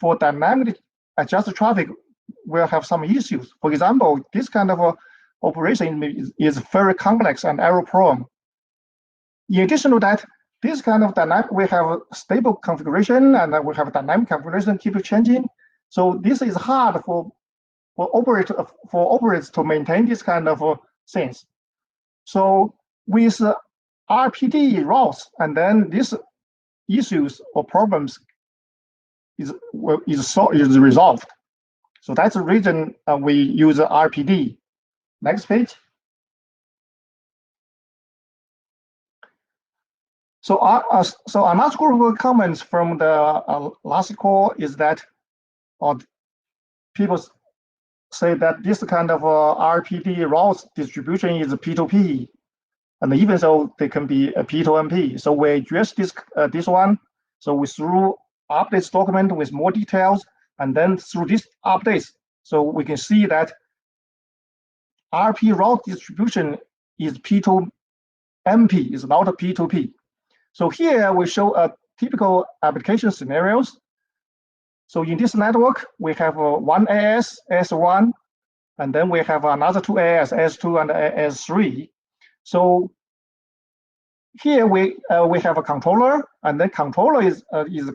I: for dynamic adjust traffic will have some issues. For example, this kind of operation is very complex and error prone. In addition to that, this kind of dynamic, we have stable configuration and then we have dynamic configuration keep changing. So this is hard for operators to maintain this kind of things. So with RPD routes, and then these issues or problems is resolved. So that's the reason we use RPD. Next page. So another group of comments from the last call is that people say that this kind of RPD routes distribution is P2P, and even though they can be a P2MP. So we address this one. So we through updates document with more details, and then through these updates, so we can see that RP route distribution is P2MP, is not a P2P. So here we show a typical application scenarios. So in this network, we have one AS, S1, and then we have another two AS, S2 and S3. So here we have a controller, and the controller is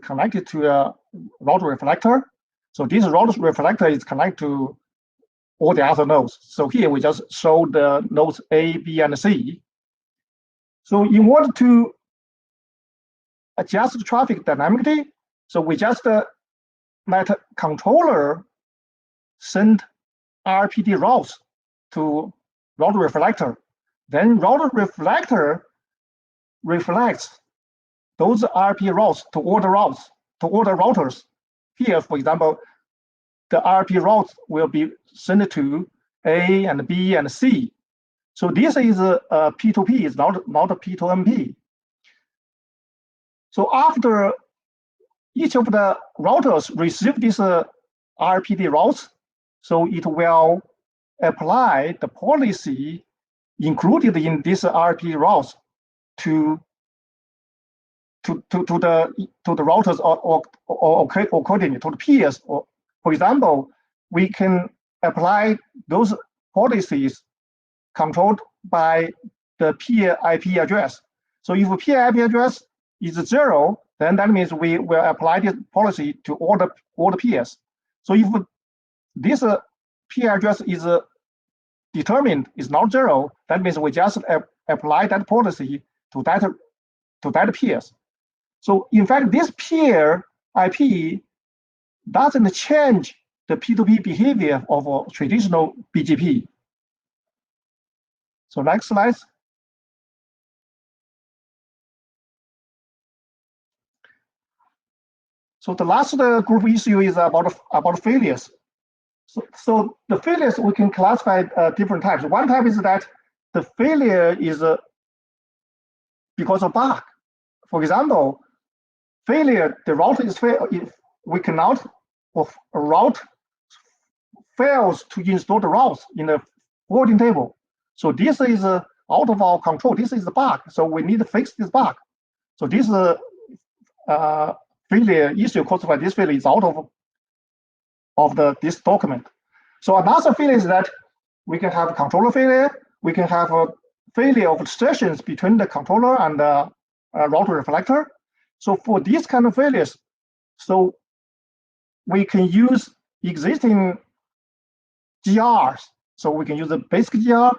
I: connected to a route reflector. So this route reflector is connected to all the other nodes. So here we just show the nodes A, B, and C. So in order to adjust the traffic dynamically, so we just let controller send RPD routes to route reflector. Then route reflector reflects those RP routes to all the routers. Here, for example, the RP routes will be sent to A and B and C. So this is a P2P, is not a P2MP. So after each of the routers receive this RPD routes, so it will apply the policy included in this RP routes to the routers or accordingly to the peers. Or, for example, we can apply those policies controlled by the peer IP address. So if a peer IP address is 0, then that means we will apply this policy to all the peers. So if this peer address is determined is not 0, that means we just apply that policy to that peers. So in fact, this peer IP doesn't change the P2P behavior of a traditional BGP. So next slide. So the last group issue is about failures. So the failures we can classify different types. One type is that the failure is because of bug. For example, failure, the route is fail. If we cannot, or a route fails to install the routes in the forwarding table. So this is out of our control. This is the bug. So we need to fix this bug. So this failure issue caused by this failure is out of this document. So another failure is that we can have controller failure. We can have a failure of sessions between the controller and the router reflector. So for these kind of failures, so we can use existing GRs. So we can use the basic GR.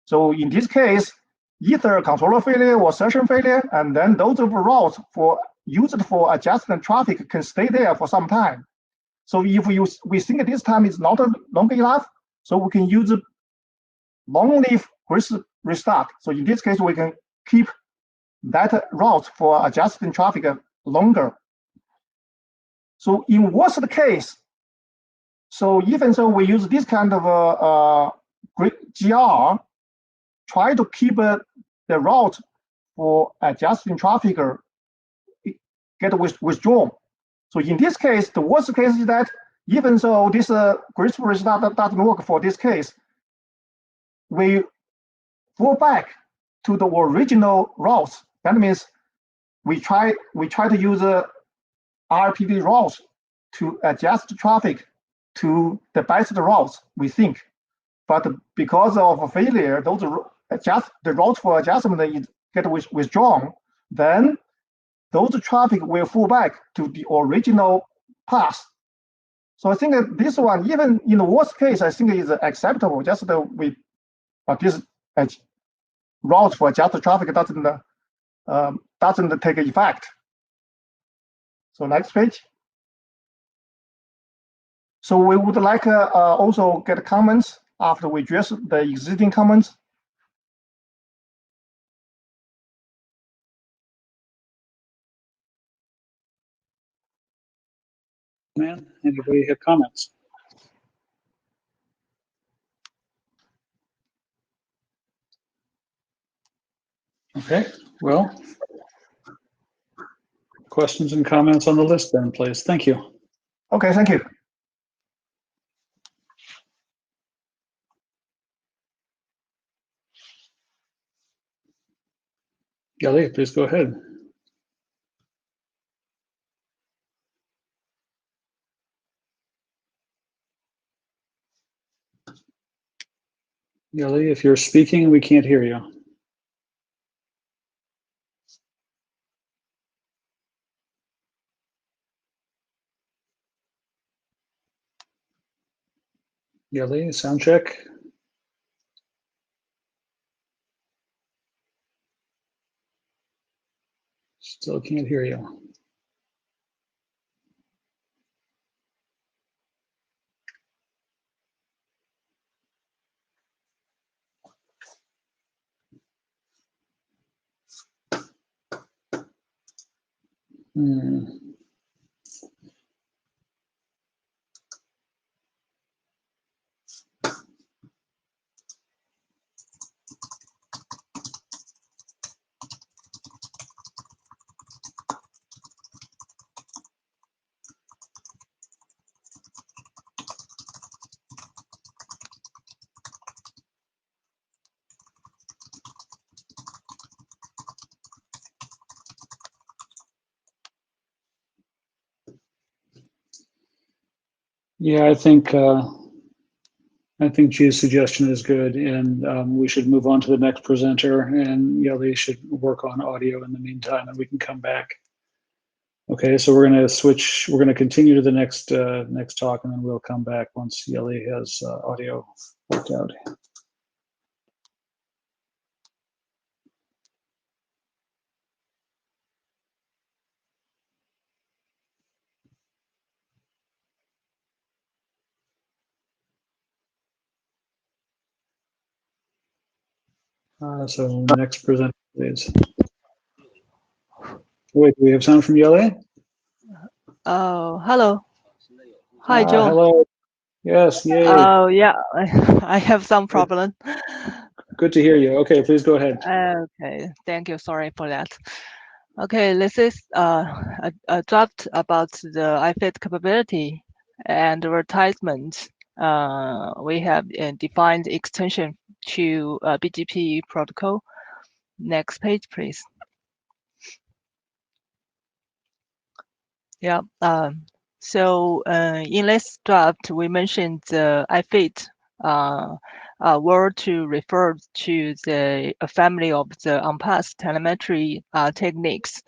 I: So in this case, either controller failure or session failure, and then those of routes for used for adjusting traffic can stay there for some time. So if we think this time is not long enough, so we can use long-lived restart. So in this case, we can keep that route for adjusting traffic longer. So in worst case, so even though we use this kind of GR, try to keep the route for adjusting traffic get withdrawn. So in this case, the worst case is that even though this graceful restart doesn't work for this case, we fall back to the original routes. That means we try to use RPD routes to adjust traffic to the best routes, we think. But because of a failure, the routes for adjustment get withdrawn, then those traffic will fall back to the original path. So I think that this one, even in the worst case, I think is acceptable. Just that this route for adjusted traffic doesn't take effect. So next page. So we would like also get comments after we address the existing comments.
A: Man, anybody have comments? Okay, well, questions and comments on the list then, please. Thank you.
I: Okay, thank you.
A: Yali, please go ahead. Yali, if you're speaking, we can't hear you. Yali, sound check. Still can't hear you. Yeah, I think G's suggestion is good, and we should move on to the next presenter, and Yali should work on audio in the meantime, and we can come back. Okay, so we're going to switch. We're going to continue to the next next talk, and then we'll come back once Yali has audio worked out. So next presenter, please. Wait, do we have sound from Yali?
J: Oh, hello. Hi, John.
A: Hello. Yes, yay.
J: Oh, yeah, I have some problem.
A: Good to hear you. Okay, please go ahead.
J: Okay, thank you. Sorry for that. Okay, this is a draft about the IFIT capability and advertisement. We have defined extension to BGP protocol. Next page, please. Yeah. So in this draft, we mentioned the IFIT word to refer to the family of the unpassed telemetry techniques.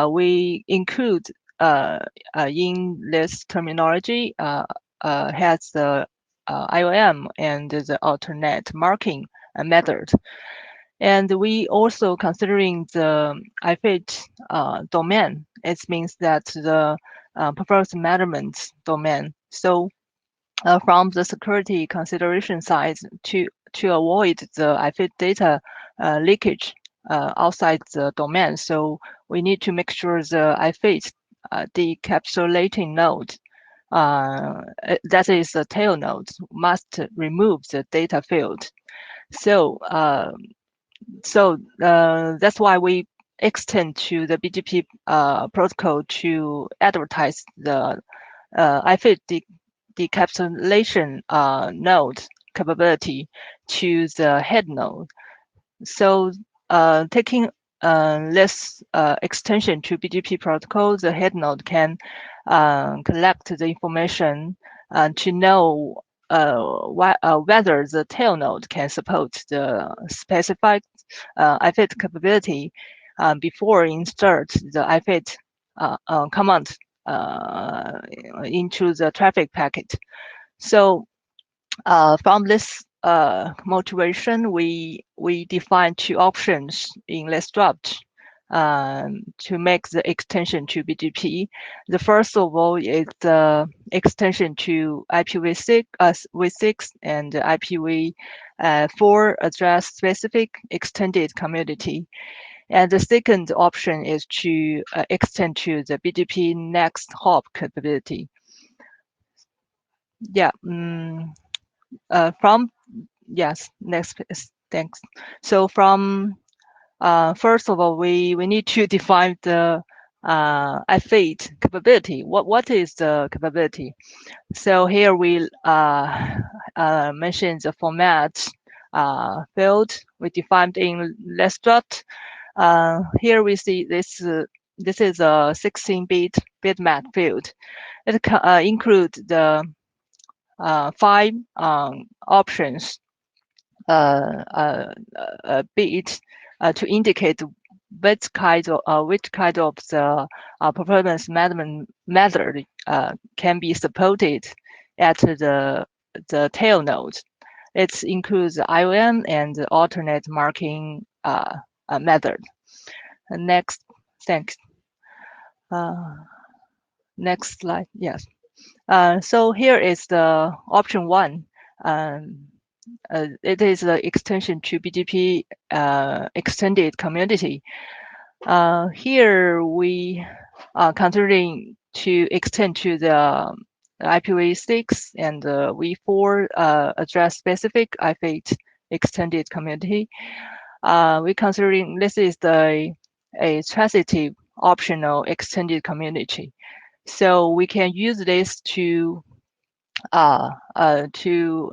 J: We include in this terminology has the IOM and the alternate marking method. And we also considering the IFIT domain. It means that the performance measurement domain. So from the security consideration side, to avoid the IFIT data leakage outside the domain, so we need to make sure the IFIT decapsulating node, that is the tail node, must remove the data field. So that's why we extend to the BGP protocol to advertise the IFIT decapsulation node capability to the head node. So taking this extension to BGP protocol, the head node can collect the information to know whether the tail node can support the specified IFIT capability before insert the IFIT command into the traffic packet. So from this motivation, we define two options in this draft to make the extension to BGP. The first of all is the extension to IPv6 and IPv4 address specific extended community. And the second option is to extend to the BGP next hop capability. Yeah. Next, thanks. So from first of all, we need to define the IFIT capability. What is the capability? So here we mention the format field we defined in this draft. Here we see this is a 16-bit bitmap field. It includes the 5 options bit to indicate which kind of the performance measurement method can be supported at the tail node. It includes IOM and alternate marking method. Next, thanks. Next slide. Yes. So here is the option 1. It is the extension to BGP extended community. Here we are considering to extend to the IPv6 and v4 address specific IFIT extended community. We considering this is a transitive optional extended community. So we can use this to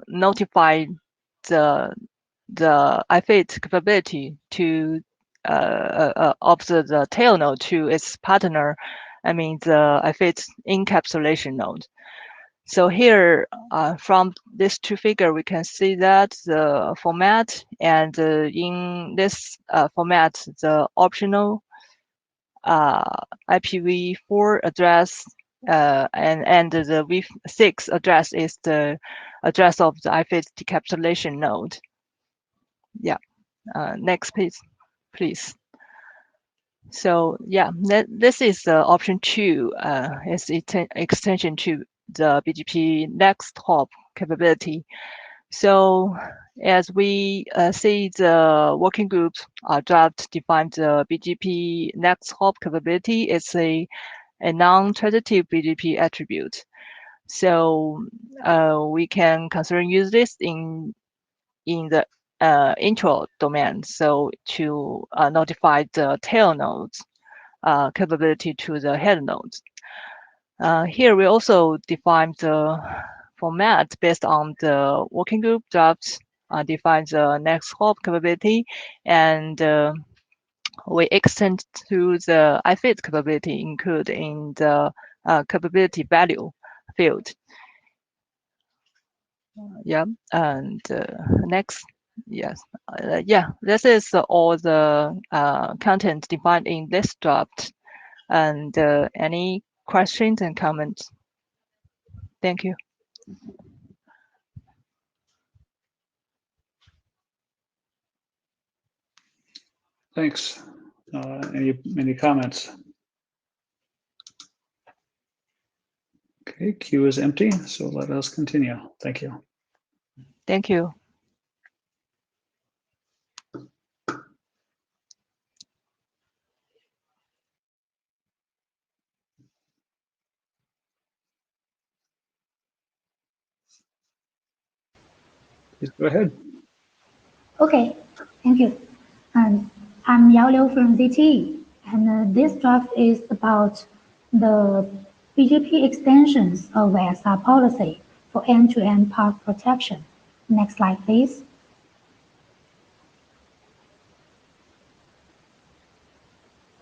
J: notify the IFIT capability to observe the tail node to its partner. I mean the IFIT encapsulation node. So here, from this 2 figure, we can see that the format, and in this format, the optional IPv4 address and the v6 address is the address of the IFIT decapsulation node. Yeah. Next page, please. So yeah, this is option 2. It's extension to the BGP next hop capability. So as we see, the working group draft defines the BGP next hop capability. It's a non-transitive BGP attribute. So we can consider use this in the intro domain. So to notify the tail nodes capability to the head nodes. Here we also define the format based on the working group draft, define the next hop capability, and we extend to the IFIT capability include in the capability value field. Yeah, and next, yes, yeah, this is all the content defined in this draft. And any questions and comments? Thank you.
A: Thanks. Any comments? Okay, queue is empty, so let us continue. Thank you.
J: Thank you.
A: Please go ahead.
K: Okay, thank you. I'm Yao Liu from ZT, and this draft is about the BGP extensions of SR policy for end-to-end path protection. Next slide, please.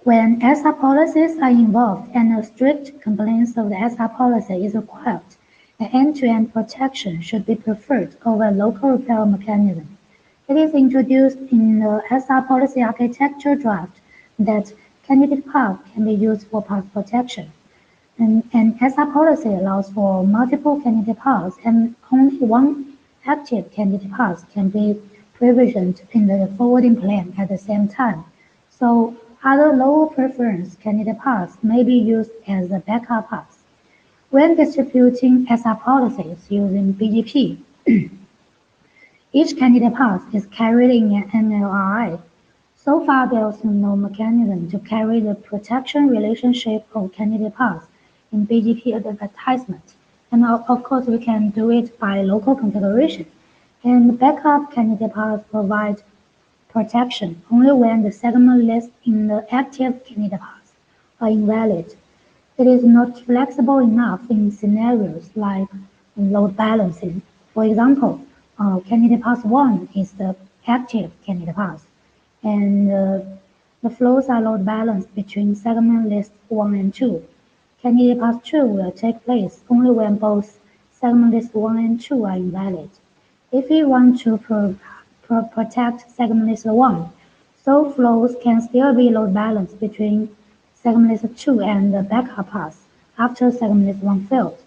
K: When SR policies are involved and a strict compliance of the SR policy is required, an end-to-end protection should be preferred over local repair mechanism. It is introduced in the SR policy architecture draft that candidate path can be used for path protection. And SR policy allows for multiple candidate paths, and only one active candidate path can be provisioned in the forwarding plane at the same time. So other lower preference candidate paths may be used as a backup path. When distributing SR policies using BGP, each candidate path is carried in an NLRI. So far, there is no mechanism to carry the protection relationship of candidate paths in BGP advertisement. And of course, we can do it by local configuration. And backup candidate paths provide protection only when the segment lists in the active candidate paths are invalid. It is not flexible enough in scenarios like load balancing. For example, candidate path 1 is the active candidate path, and the flows are load balanced between segment lists 1 and 2. Candidate path 2 will take place only when both segment lists 1 and 2 are invalid. If we want to protect segment list 1, so flows can still be load balanced between segment list 2 and the backup path after segment list 1 failed.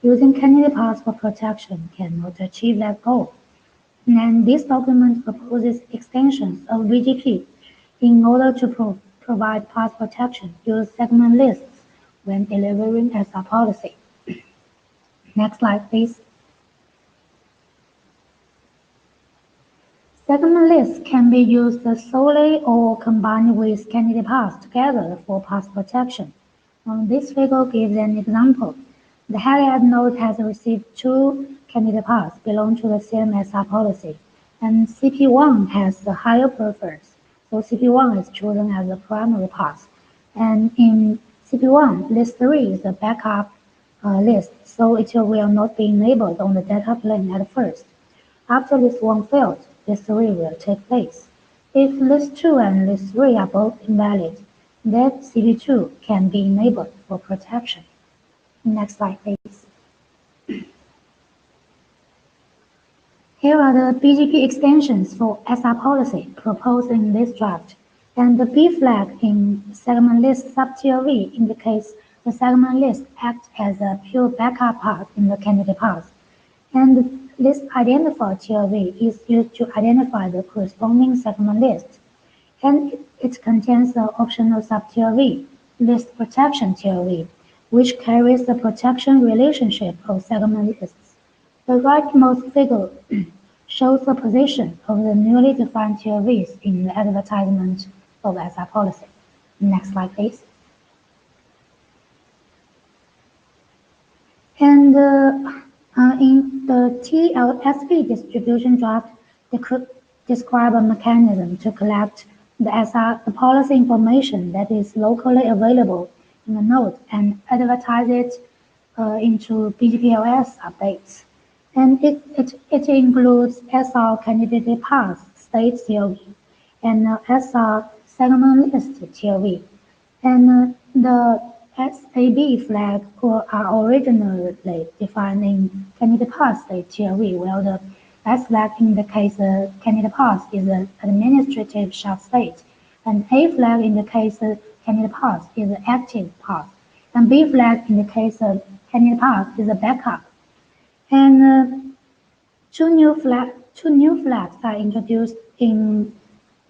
K: Using candidate paths for protection cannot achieve that goal. And this document proposes extensions of BGP in order to provide path protection. Use segment lists when delivering SR policy. Next slide, please. Segment lists can be used solely or combined with candidate paths together for path protection. This figure gives an example. The Heliad node has received 2 candidate paths belong to the same SR policy, and CP1 has the higher preference, so CP1 is chosen as the primary path. And in CP1, list 3 is the backup list, so it will not be enabled on the data plane at first. After list 1 failed, list 3 will take place. If list 2 and list 3 are both invalid, then CP2 can be enabled for protection. Next slide, please. Here are the BGP extensions for SR policy proposed in this draft. And the B flag in segment list subtier V indicates the segment list acts as a pure backup path in the candidate path. And the list identifier tier V is used to identify the corresponding segment list. And it contains the optional subtier V, list protection tier V, which carries the protection relationship of segment lists. The rightmost figure shows the position of the newly defined tier Vs in the advertisement of SR policy. Next slide, please. And in the TLSP distribution draft, they could describe a mechanism to collect the policy information that is locally available in the node and advertise it into Bgpls updates. And it includes SR candidate path state TLV and SR segment list TLV. And the SAB flag are originally defined in candidate path state TLV, while the S flag indicates the candidate path is an administrative short state, and A flag indicates the candidate path is an active path, and B flag indicates the candidate path is a backup. And two new flags are introduced in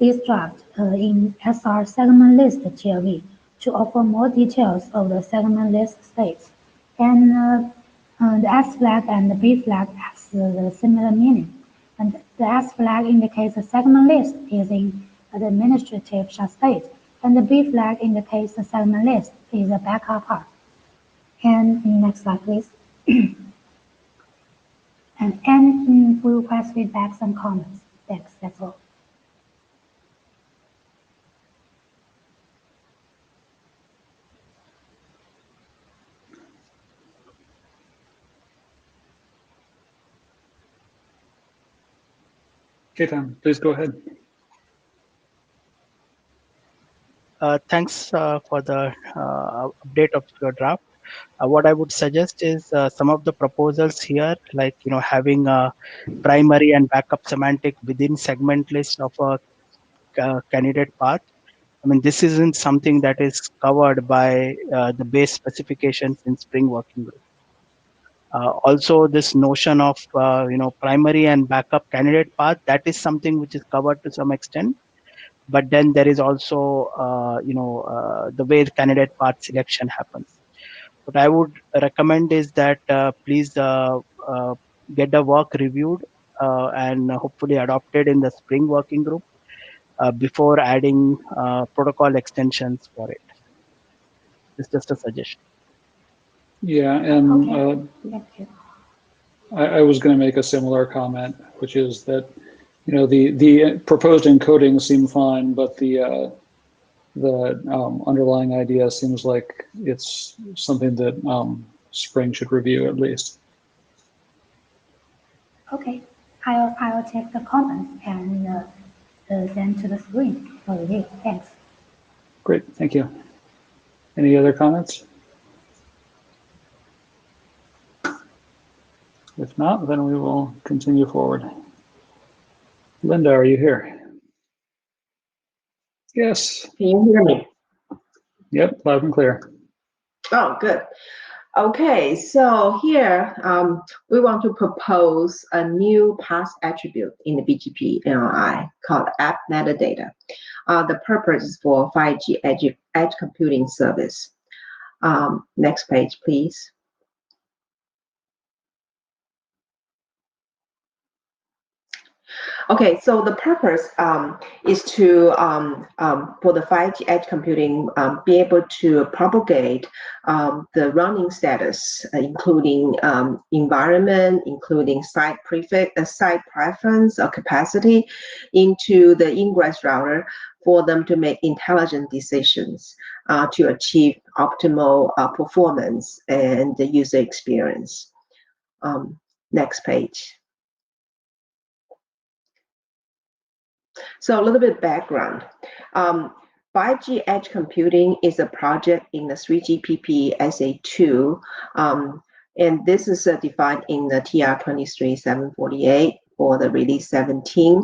K: is draft in SR segment list TLV to offer more details of the segment list states, and the S flag and the B flag has the similar meaning. And the S flag indicates the segment list is in the administrative state, and the B flag indicates the segment list is a backup part. And next slide, please. and we request feedback and comments. Thanks, that's all.
A: Ketan, please go ahead.
E: Thanks for the update of your draft. What I would suggest is some of the proposals here, like having a primary and backup semantic within segment list of a candidate path. I mean, this isn't something that is covered by the base specifications in Spring Working Group. Also, this notion of primary and backup candidate path, that is something which is covered to some extent. But then there is also the way the candidate path selection happens. What I would recommend is that please get the work reviewed and hopefully adopted in the Spring Working Group before adding protocol extensions for it. It's just a suggestion.
A: Yeah, and
K: Okay. Thank you.
A: I was going to make a similar comment, which is that the proposed encoding seem fine, but the underlying idea seems like it's something that Spring should review at least.
K: Okay, I'll take the comments and send to the screen for review. Thanks.
A: Great, thank you. Any other comments? If not, then we will continue forward. Linda, are you here? Yes.
L: Can you hear me?
A: Yep, loud and clear.
L: Oh, good. Okay, so here we want to propose a new path attribute in the BGP NLI called app metadata. The purpose is for 5G edge computing service. Next page, please. Okay, so the purpose is to, for the 5G edge computing, be able to propagate the running status, including environment, including site prefix, site preference or capacity, into the ingress router for them to make intelligent decisions to achieve optimal performance and the user experience. Next page. So a little bit background. 5G edge computing is a project in the 3GPP SA2, and this is defined in the TR 23748 or the release 17.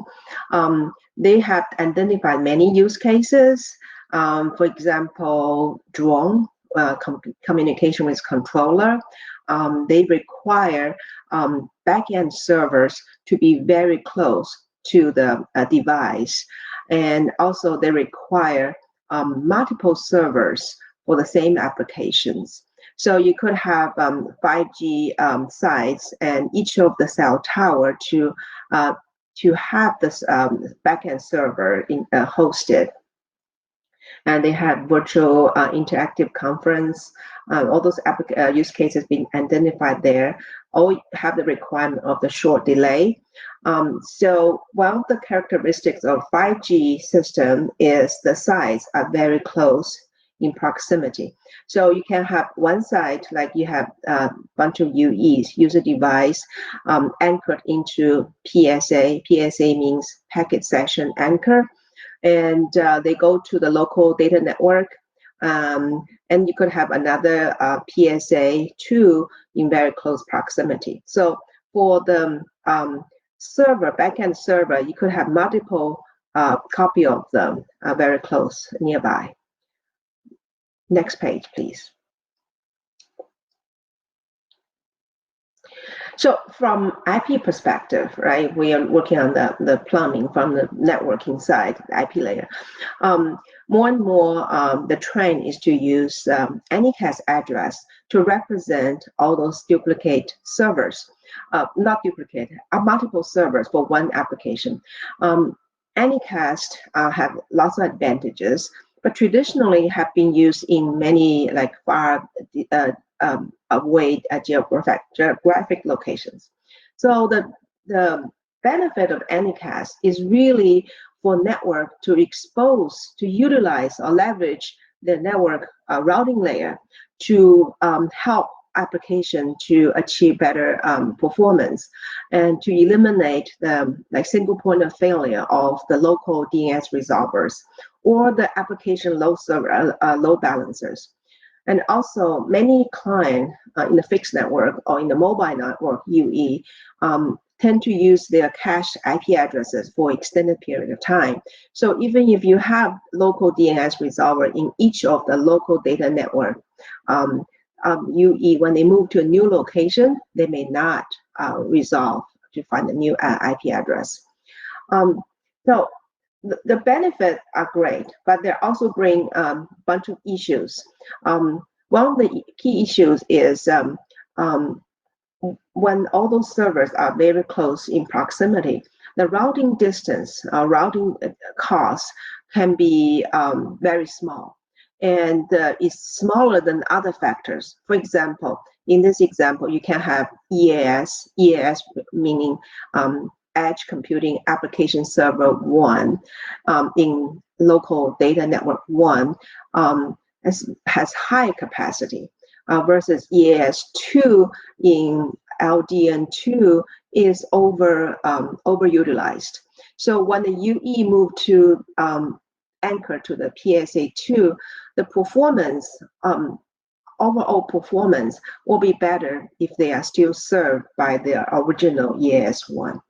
L: They have identified many use cases. For example, drone communication with controller. They require backend servers to be very close to the device, and also they require multiple servers for the same applications. So you could have 5G sites and each of the cell tower to have this backend server hosted. And they have virtual interactive conference. All those use cases being identified there all have the requirement of the short delay. So one of the characteristics of 5G system is the sites are very close in proximity. So you can have one site, like you have a bunch of UEs, user device, anchored into PSA. PSA means packet session anchor. And they go to the local data network, and you could have another PSA too in very close proximity. So for the server, backend server, you could have multiple copy of them very close nearby. Next page, please. So from IP perspective, right, we are working on the plumbing from the networking side, the IP layer. More and more, the trend is to use Anycast address to represent all those duplicate servers, not duplicate, multiple servers for one application. Anycast have lots of advantages, but traditionally have been used in many like far away geographic locations. So the benefit of Anycast is really for network to expose, to utilize or leverage the network routing layer to help application to achieve better performance and to eliminate the single point of failure of the local DNS resolvers or the application load balancers. And also many clients in the fixed network or in the mobile network UE tend to use their cached IP addresses for extended period of time. So even if you have local DNS resolver in each of the local data network, UE, when they move to a new location, they may not resolve to find a new IP address. So the benefits are great, but they also bring a bunch of issues. One of the key issues is when all those servers are very close in proximity, the routing distance, routing cost can be very small. And it's smaller than other factors. For example, in this example, you can have EAS meaning Edge Computing Application Server 1 in local data network 1 has high capacity versus EAS 2 in LDN 2 is overutilized. So when the UE moved to anchor to the PSA2, the performance, overall performance will be better if they are still served by the original EAS1.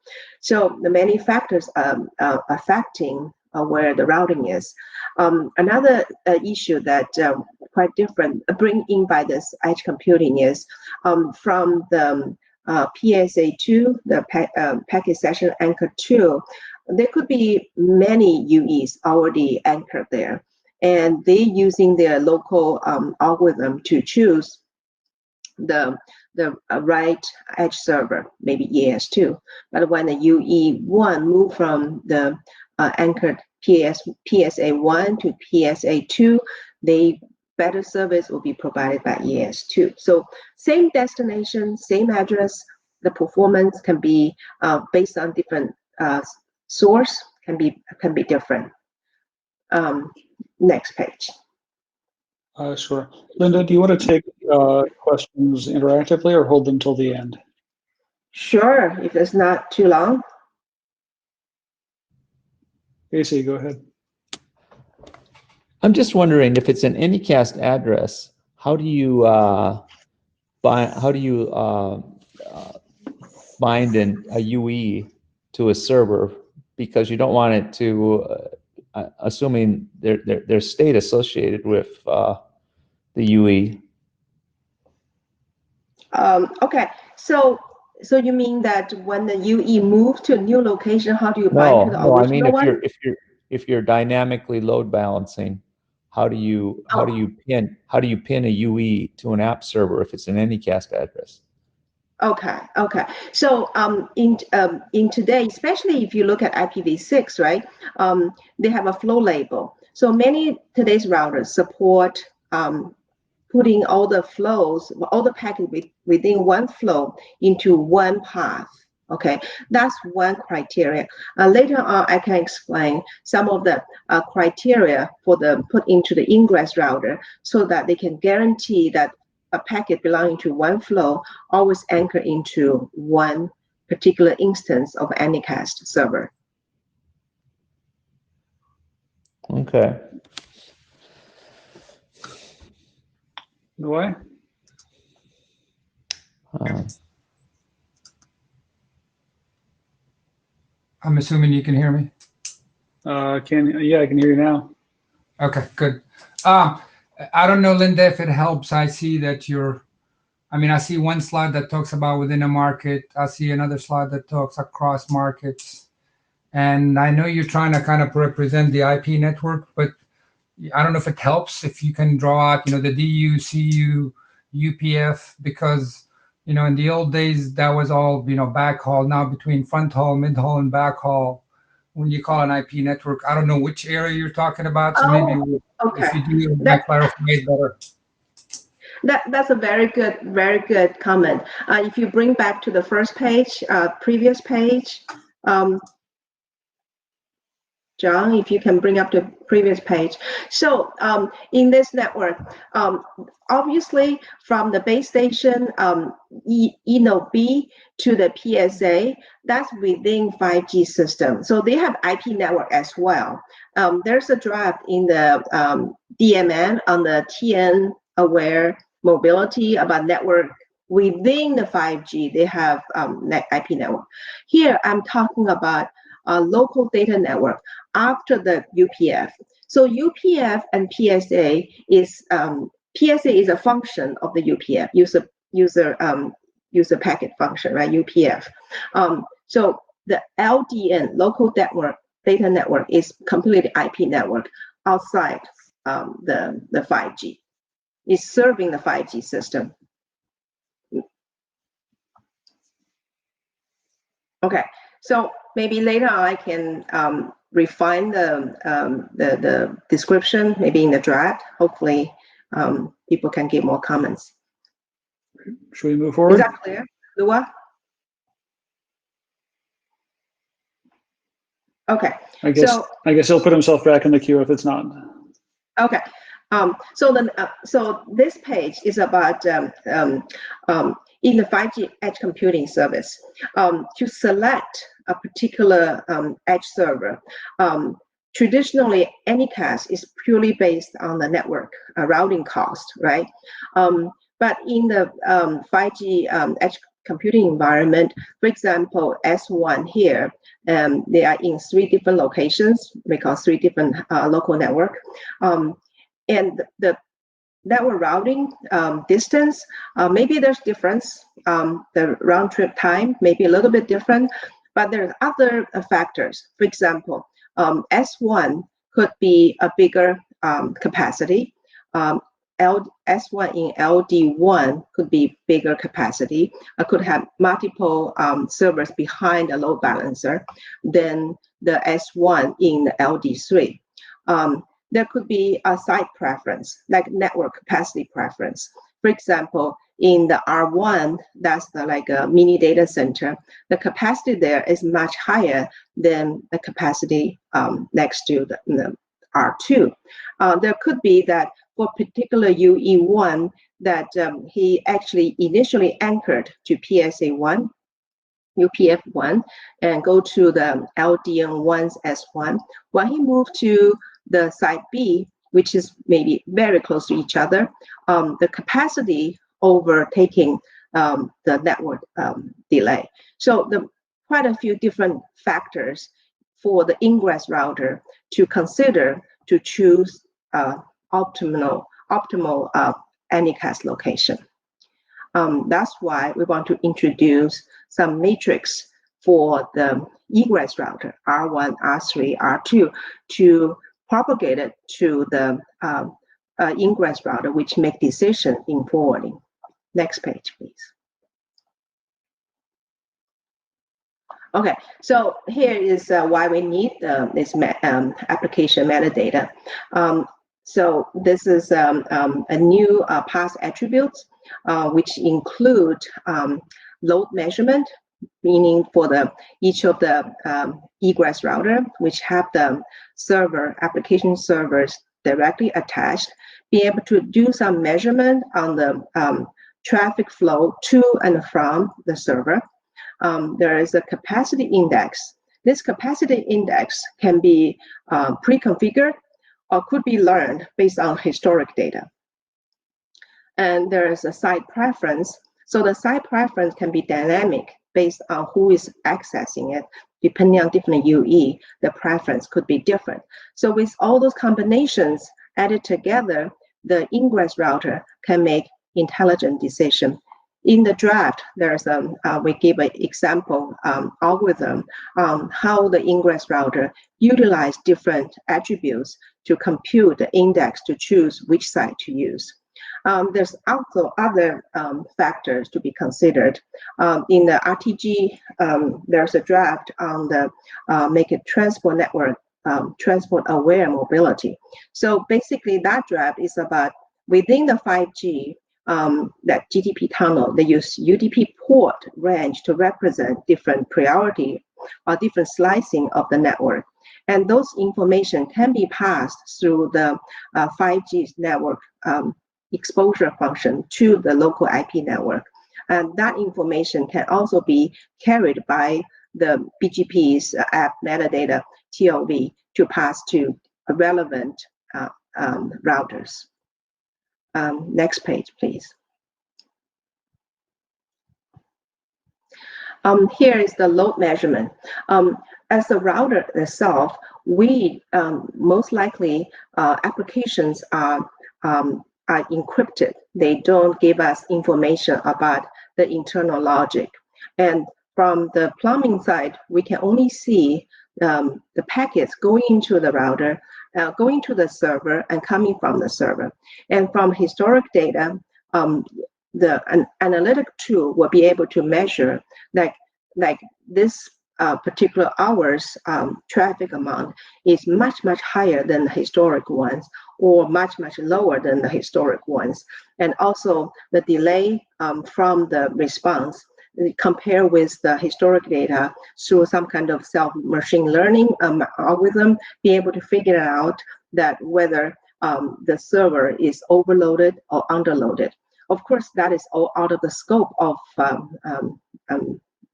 L: So the many factors affecting where the routing is. Another issue that quite different bring in by this edge computing is from the PSA2, the packet session anchor 2, there could be many UEs already anchored there, and they using their local algorithm to choose the right edge server, maybe EAS2. But when the UE1 move from the anchored PSA1 to PSA2, they better service will be provided by EAS2. So same destination, same address, the performance can be based on different source can be different. Next page.
A: Sure. Linda, do you want to take questions interactively or hold them till the end?
L: Sure, if it's not too long.
A: Casey, go ahead.
M: I'm just wondering if it's an Anycast address, how do you bind a UE to a server, because you don't want it to, assuming there's state associated with the UE.
L: Okay, so you mean that when the UE moves to a new location, how do you bind to the original
M: I mean
L: one?
M: if you're dynamically load balancing, how do you pin a UE to an app server if it's an Anycast address?
L: Okay. So in today, especially if you look at IPv6, right? They have a flow label. So many today's routers support putting all the flows, all the packets within one flow into one path. Okay, that's one criteria. Later on, I can explain some of the criteria for the put into the ingress router so that they can guarantee that a packet belonging to one flow always anchor into one particular instance of Anycast server.
M: Okay.
A: Roy?
N: I'm assuming you can hear me.
A: Yeah, I can hear you now.
N: Okay, good. I don't know, Linda, if it helps. I see that your I mean, I see one slide that talks about within a market. I see another slide that talks across markets. And I know you're trying to kind of represent the IP network, but I don't know if it helps if you can draw out, the DU, CU, UPF, because, in the old days, that was all, backhaul. Now between front haul, mid haul, and backhaul, when you call an IP network, I don't know which area you're talking about. So maybe if you do, it might clarify it better.
L: That's a very good comment. If you bring back to the first page, previous page, John, if you can bring up the previous page. So in this network, obviously from the base station, node B to the PSA, that's within 5G system. So they have IP network as well. There's a draft in the DMN on the TN aware mobility about network within the 5G. They have IP network. Here I'm talking about a local data network after the UPF. So UPF and PSA is a function of the UPF, user packet function, right? UPF. So the LDN, local data network, is completely IP network outside the 5G. It's serving the 5G system. Okay, so maybe later on I can refine the description, maybe in the draft. Hopefully, people can give more comments.
A: Should we move forward?
L: Is that clear, Lua? Okay.
A: I guess he'll put himself back in the queue if it's not.
L: Okay. So this page is about in the 5G edge computing service, to select a particular edge server. Traditionally, Anycast is purely based on the network routing cost, right? But in the 5G edge computing environment, for example, S1 here, they are in 3 different locations, we call 3 different local network. And the network routing distance, maybe there's difference. The round trip time may be a little bit different, but there's other factors. For example, S1 could be a bigger capacity. S1 in LD1 could be bigger capacity. I could have multiple servers behind a load balancer than the S1 in LD3. There could be a site preference, like network capacity preference. For example, in the R1, that's like a mini data center, the capacity there is much higher than the capacity next to the R2. There could be that for particular UE1 that he actually initially anchored to PSA1, UPF1, and go to the LDN1's S1. When he moved to the site B, which is maybe very close to each other, the capacity overtaking the network delay. So quite a few different factors for the ingress router to consider to choose optimal Anycast location. That's why we want to introduce some matrix for the egress router, R1, R3, R2, to propagate it to the ingress router, which make decision in forwarding. Next page, please. Okay, so here is why we need this application metadata. So this is a new pass attributes, which include load measurement, meaning for each of the egress router, which have the application servers directly attached, be able to do some measurement on the traffic flow to and from the server. There is a capacity index. This capacity index can be pre-configured or could be learned based on historic data. And there is a site preference. So the site preference can be dynamic based on who is accessing it. Depending on different UE, the preference could be different. So with all those combinations added together, the ingress router can make intelligent decision in the draft, there's we give an example algorithm on how the ingress router utilize different attributes to compute the index to choose which site to use. There's also other factors to be considered. In the RTG, there's a draft on the make it transport network transport aware mobility. So basically that draft is about within the 5G, that GTP tunnel, they use UDP port range to represent different priority or different slicing of the network. And those information can be passed through the 5G network exposure function to the local IP network. And that information can also be carried by the Bgpls app metadata TLV to pass to relevant routers. Next page, please. Here is the load measurement. As the router itself, we most likely applications are encrypted. They don't give us information about the internal logic. And from the plumbing side, we can only see the packets going into the router, going to the server, and coming from the server. And from historic data, an analytic tool will be able to measure like this particular hour's traffic amount is much higher than the historic ones, or much lower than the historic ones. And also the delay from the response, compare with the historic data through some kind of self-machine learning algorithm, be able to figure out that whether the server is overloaded or underloaded. Of course, that is all out of the scope of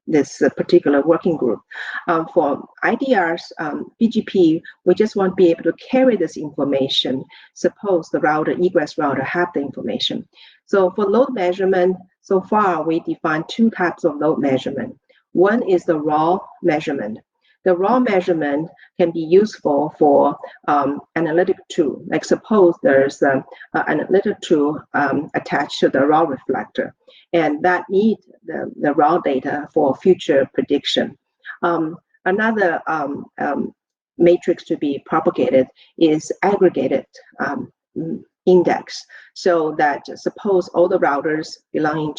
L: this particular working group. For IDRs, BGP, we just want to be able to carry this information. Suppose the router, egress router, have the information. So for load measurement, so far we define two types of load measurement. One is the raw measurement. The raw measurement can be useful for analytic tool. Like suppose there's an analytic tool attached to the raw reflector, and that needs the raw data for future prediction. Another matrix to be propagated is aggregated index, so that suppose all the routers belong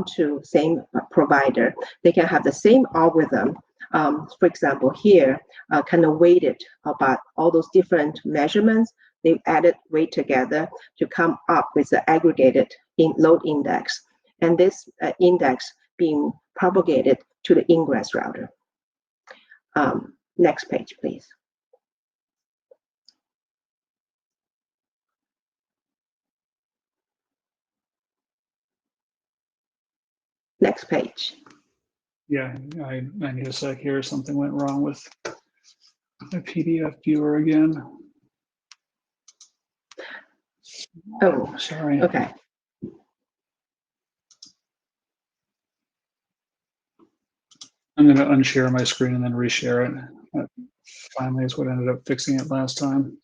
L: to same provider, they can have the same algorithm. For example, here, kind of weighted about all those different measurements, they added weight together to come up with the aggregated load index. And this index being propagated to the ingress router. Next page, please. Next page.
A: Yeah, I need a sec here. Something went wrong with the PDF viewer again.
L: Oh,
A: sorry.
L: Okay.
A: I'm going to unshare my screen and then reshare it. That finally is what ended up fixing it last time.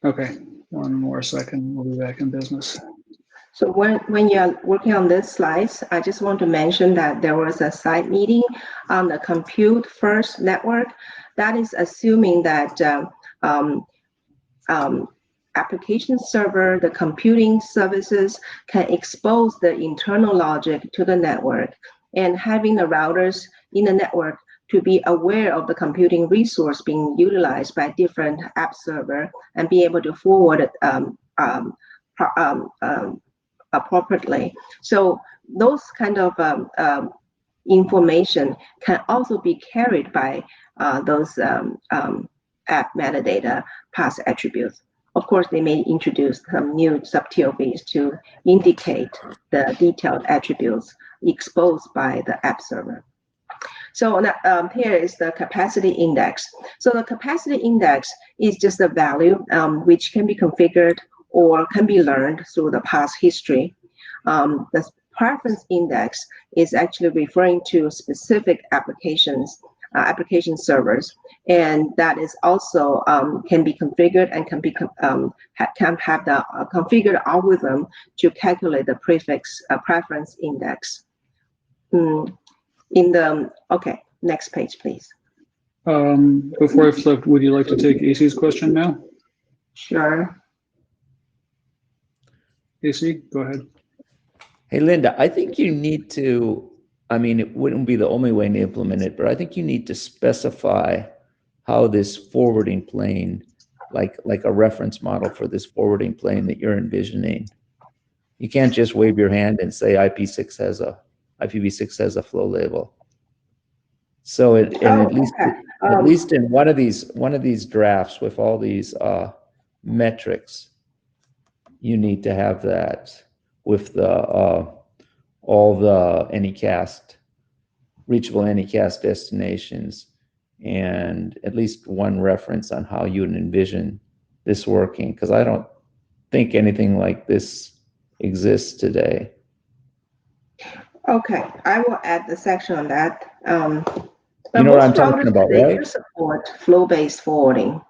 A: Okay, one more second, we'll be back in business.
L: So when you're working on this slides, I just want to mention that there was a side meeting on the compute first network. That is assuming that application server, the computing services can expose the internal logic to the network, and having the routers in the network to be aware of the computing resource being utilized by different app server and be able to forward it appropriately. So those kind of information can also be carried by those app metadata pass attributes. Of course, they may introduce some new sub-TLVs to indicate the detailed attributes exposed by the app server. So here is the capacity index. So the capacity index is just a value which can be configured or can be learned through the past history. The preference index is actually referring to specific applications, application servers, and that is also can be configured and can have the configured algorithm to calculate the preference index. Okay, next page, please.
A: Before I flip, would you like to take AC's question now?
L: Sure.
A: AC, go ahead.
M: Hey, Linda, I think you need to, I mean, it wouldn't be the only way to implement it, but I think you need to specify how this forwarding plane, like a reference model for this forwarding plane that you're envisioning. You can't just wave your hand and say IPv6 has a flow label. So at least in one of these drafts with all these metrics, you need to have that with the all the Anycast, reachable Anycast destinations, and at least one reference on how you would envision this working, because I don't think anything like this exists today.
L: Okay, I will add the section on that.
M: You know what I'm talking about, right?
L: They support flow-based forwarding.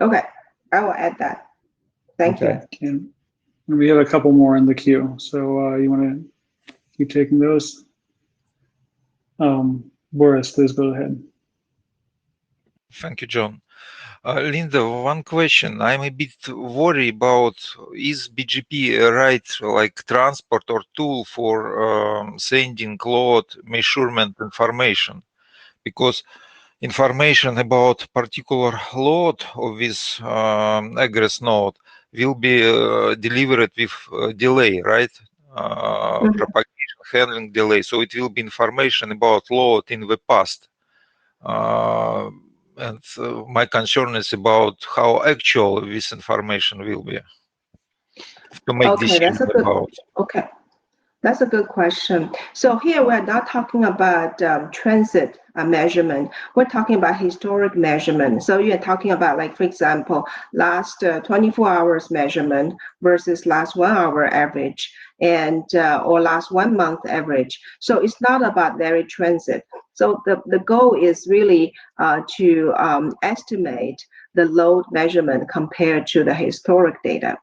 L: Okay, I will add that. Thank you.
A: And we have a couple more in the queue, so you want to keep taking those? Boris, please go ahead.
O: Thank you, John. Linda, one question. I'm a bit worried about, is BGP a right like transport or tool for sending load measurement information? Because information about particular load of this egress node will be delivered with delay, right? Propagation handling delay. So it will be information about load in the past. And my concern is about how actual this information will be to make decisions about.
L: Okay, that's a good question. So here we're not talking about transit measurement. We're talking about historic measurement. So you're talking about, like, for example, last 24 hours measurement versus last 1 hour average, and or last 1 month average. So it's not about very transit. So the goal is really to estimate the load measurement compared to the historic data.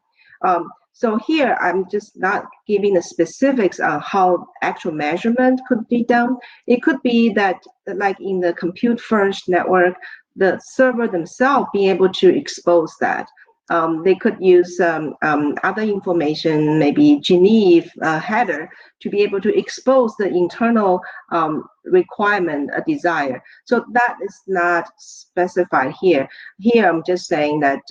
L: So here, I'm just not giving the specifics on how actual measurement could be done. It could be that, like in the compute first network, the server themselves be able to expose that. They could use other information, maybe Geneve header, to be able to expose the internal requirement, a desire. So that is not specified here. Here, I'm just saying that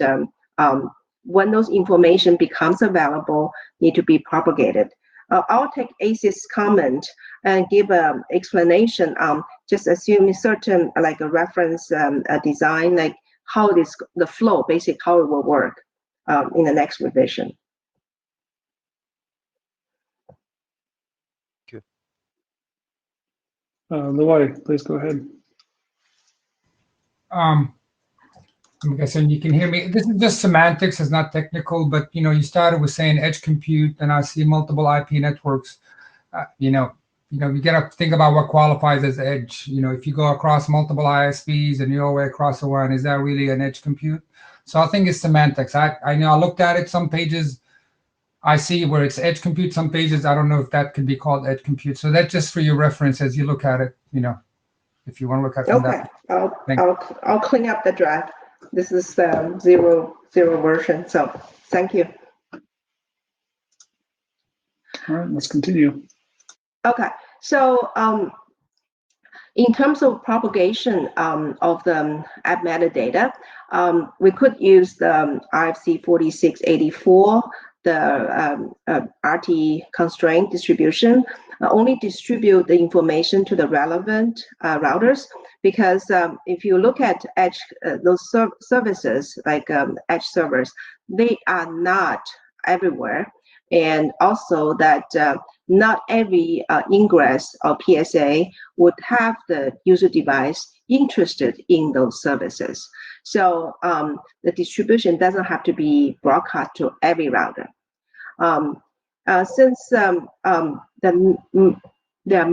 L: when those information becomes available, need to be propagated. I'll take AC's comment and give an explanation. Just assuming certain, like a reference design, like how the flow, basically how it will work in the next revision.
O: Thank
A: you. Luai, please go ahead.
N: I'm guessing you can hear me. This is just semantics, it's not technical, but you started with saying edge compute, and I see multiple IP networks. You gotta think about what qualifies as edge. If you go across multiple ISPs and you're all the way across the one, is that really an edge compute? So I think it's semantics. I know I looked at it, some pages I see where it's edge compute, some pages I don't know if that could be called edge compute. So that's just for your reference as you look at it, if you want to look at it.
L: Okay, I'll clean up the draft. This is 0.0 version, so thank you.
A: All right, let's continue.
L: Okay, so in terms of propagation of the app metadata, we could use the RFC 4684, the RT constraint distribution, only distribute the information to the relevant routers, because if you look at edge, those services like edge servers, they are not everywhere. and also that not every ingress or PSA would have the user device interested in those services. So the distribution doesn't have to be broadcast to every router. Since there are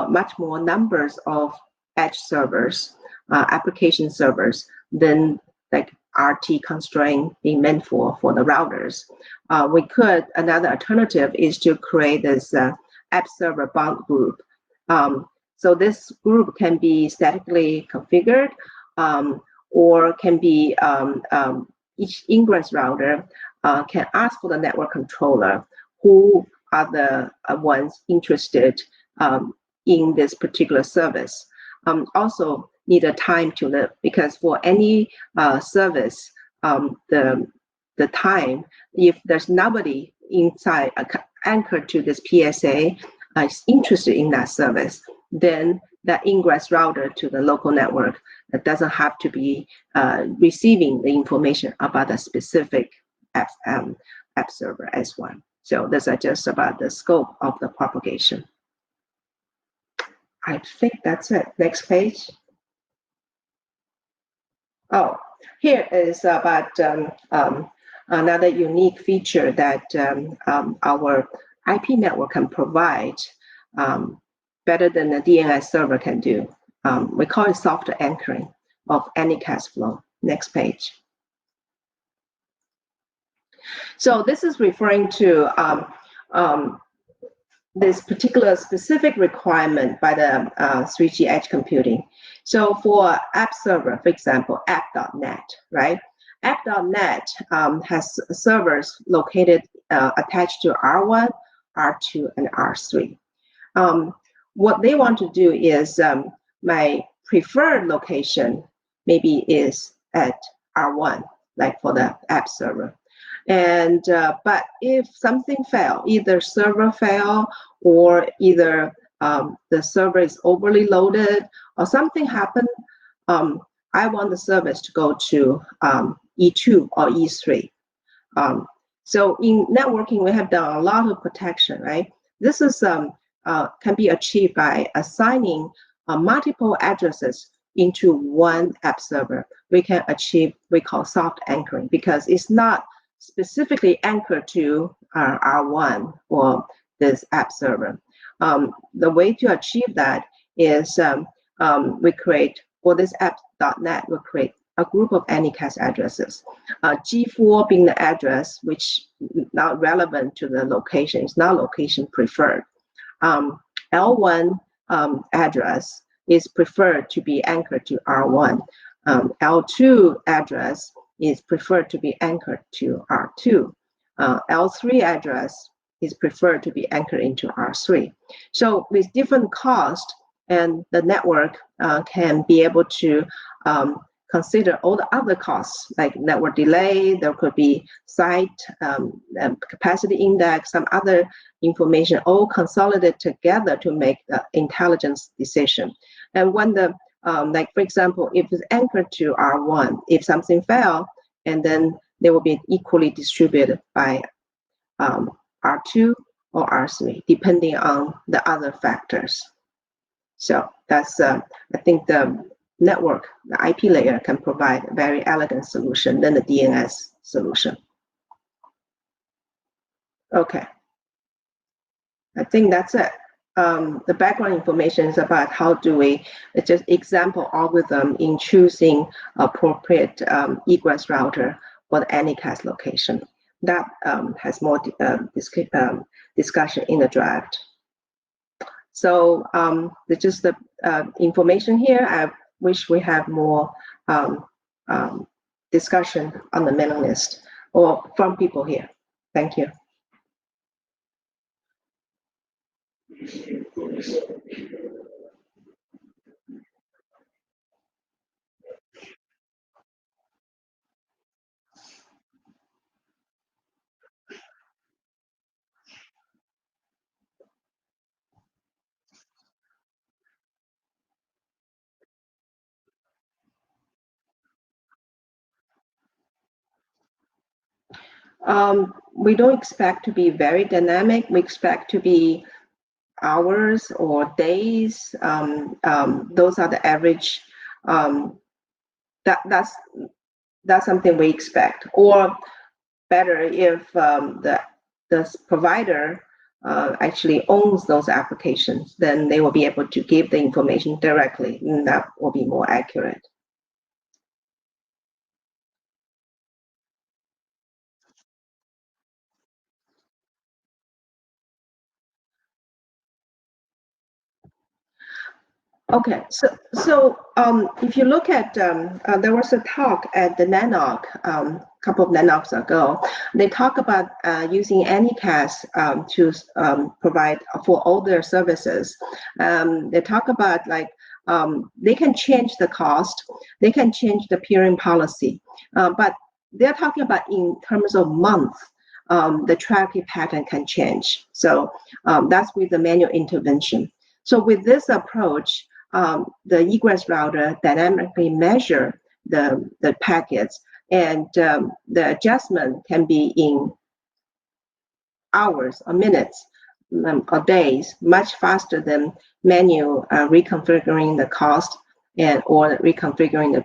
L: much more numbers of edge servers, application servers than like RT constraint being meant for the routers. Another alternative is to create this app server bound group. So this group can be statically configured or can be each ingress router can ask for the network controller who are the ones interested in this particular service. Also need a time to live, because for any service, the time, if there's nobody inside anchored to this PSA is interested in that service, then that ingress router to the local network doesn't have to be receiving the information about a specific app server as well. So these are just about the scope of the propagation. I think that's it. Next page. Oh, here is about another unique feature that our IP network can provide better than the DNS server can do. We call it soft anchoring of anycast flow. Next page. So this is referring to this particular specific requirement by the 3G edge computing. So for app server, for example, app.net, right? App.net has servers located attached to R1, R2, and R3. What they want to do is my preferred location maybe is at R1, like for the app server. And but if something fail, either server fail or either the server is overly loaded or something happened, I want the service to go to E2 or E3. So in networking, we have done a lot of protection, right? This is can be achieved by assigning multiple addresses into one app server. We can achieve we call soft anchoring, because it's not specifically anchored to R1 or this app server. The way to achieve that is we create, for this app.net, we create a group of anycast addresses. G4 being the address which not relevant to the location, it's not location preferred. L1 address is preferred to be anchored to R1. L2 address is preferred to be anchored to R2. L3 address is preferred to be anchored into R3. So with different cost, and the network can be able to consider all the other costs, like network delay, there could be site capacity index, some other information, all consolidated together to make the intelligence decision. And when the, like for example, if it's anchored to R1, if something fail, and then they will be equally distributed by R2 or R3, depending on the other factors. So that's, I think the network, the IP layer can provide a very elegant solution than the DNS solution. Okay, I think that's it. The background information is about how do we, it's just example algorithm in choosing appropriate egress router for the anycast location. That has more discussion in the draft. So just the information here. I wish we have more discussion on the mailing list or from people here. Thank you. We don't expect to be very dynamic. We expect to be hours or days. Those are the average. That's something we expect. Or better, if the provider actually owns those applications, then they will be able to give the information directly, and that will be more accurate. Okay, so if you look at, there was a talk at the NANOC a couple of NANOCs ago. They talk about using Anycast to provide for all their services. They talk about like they can change the cost, they can change the peering policy, but they're talking about in terms of months. The traffic pattern can change. So that's with the manual intervention. So with this approach, the egress router dynamically measure the packets, and the adjustment can be in hours or minutes or days, much faster than manual reconfiguring the cost or reconfiguring the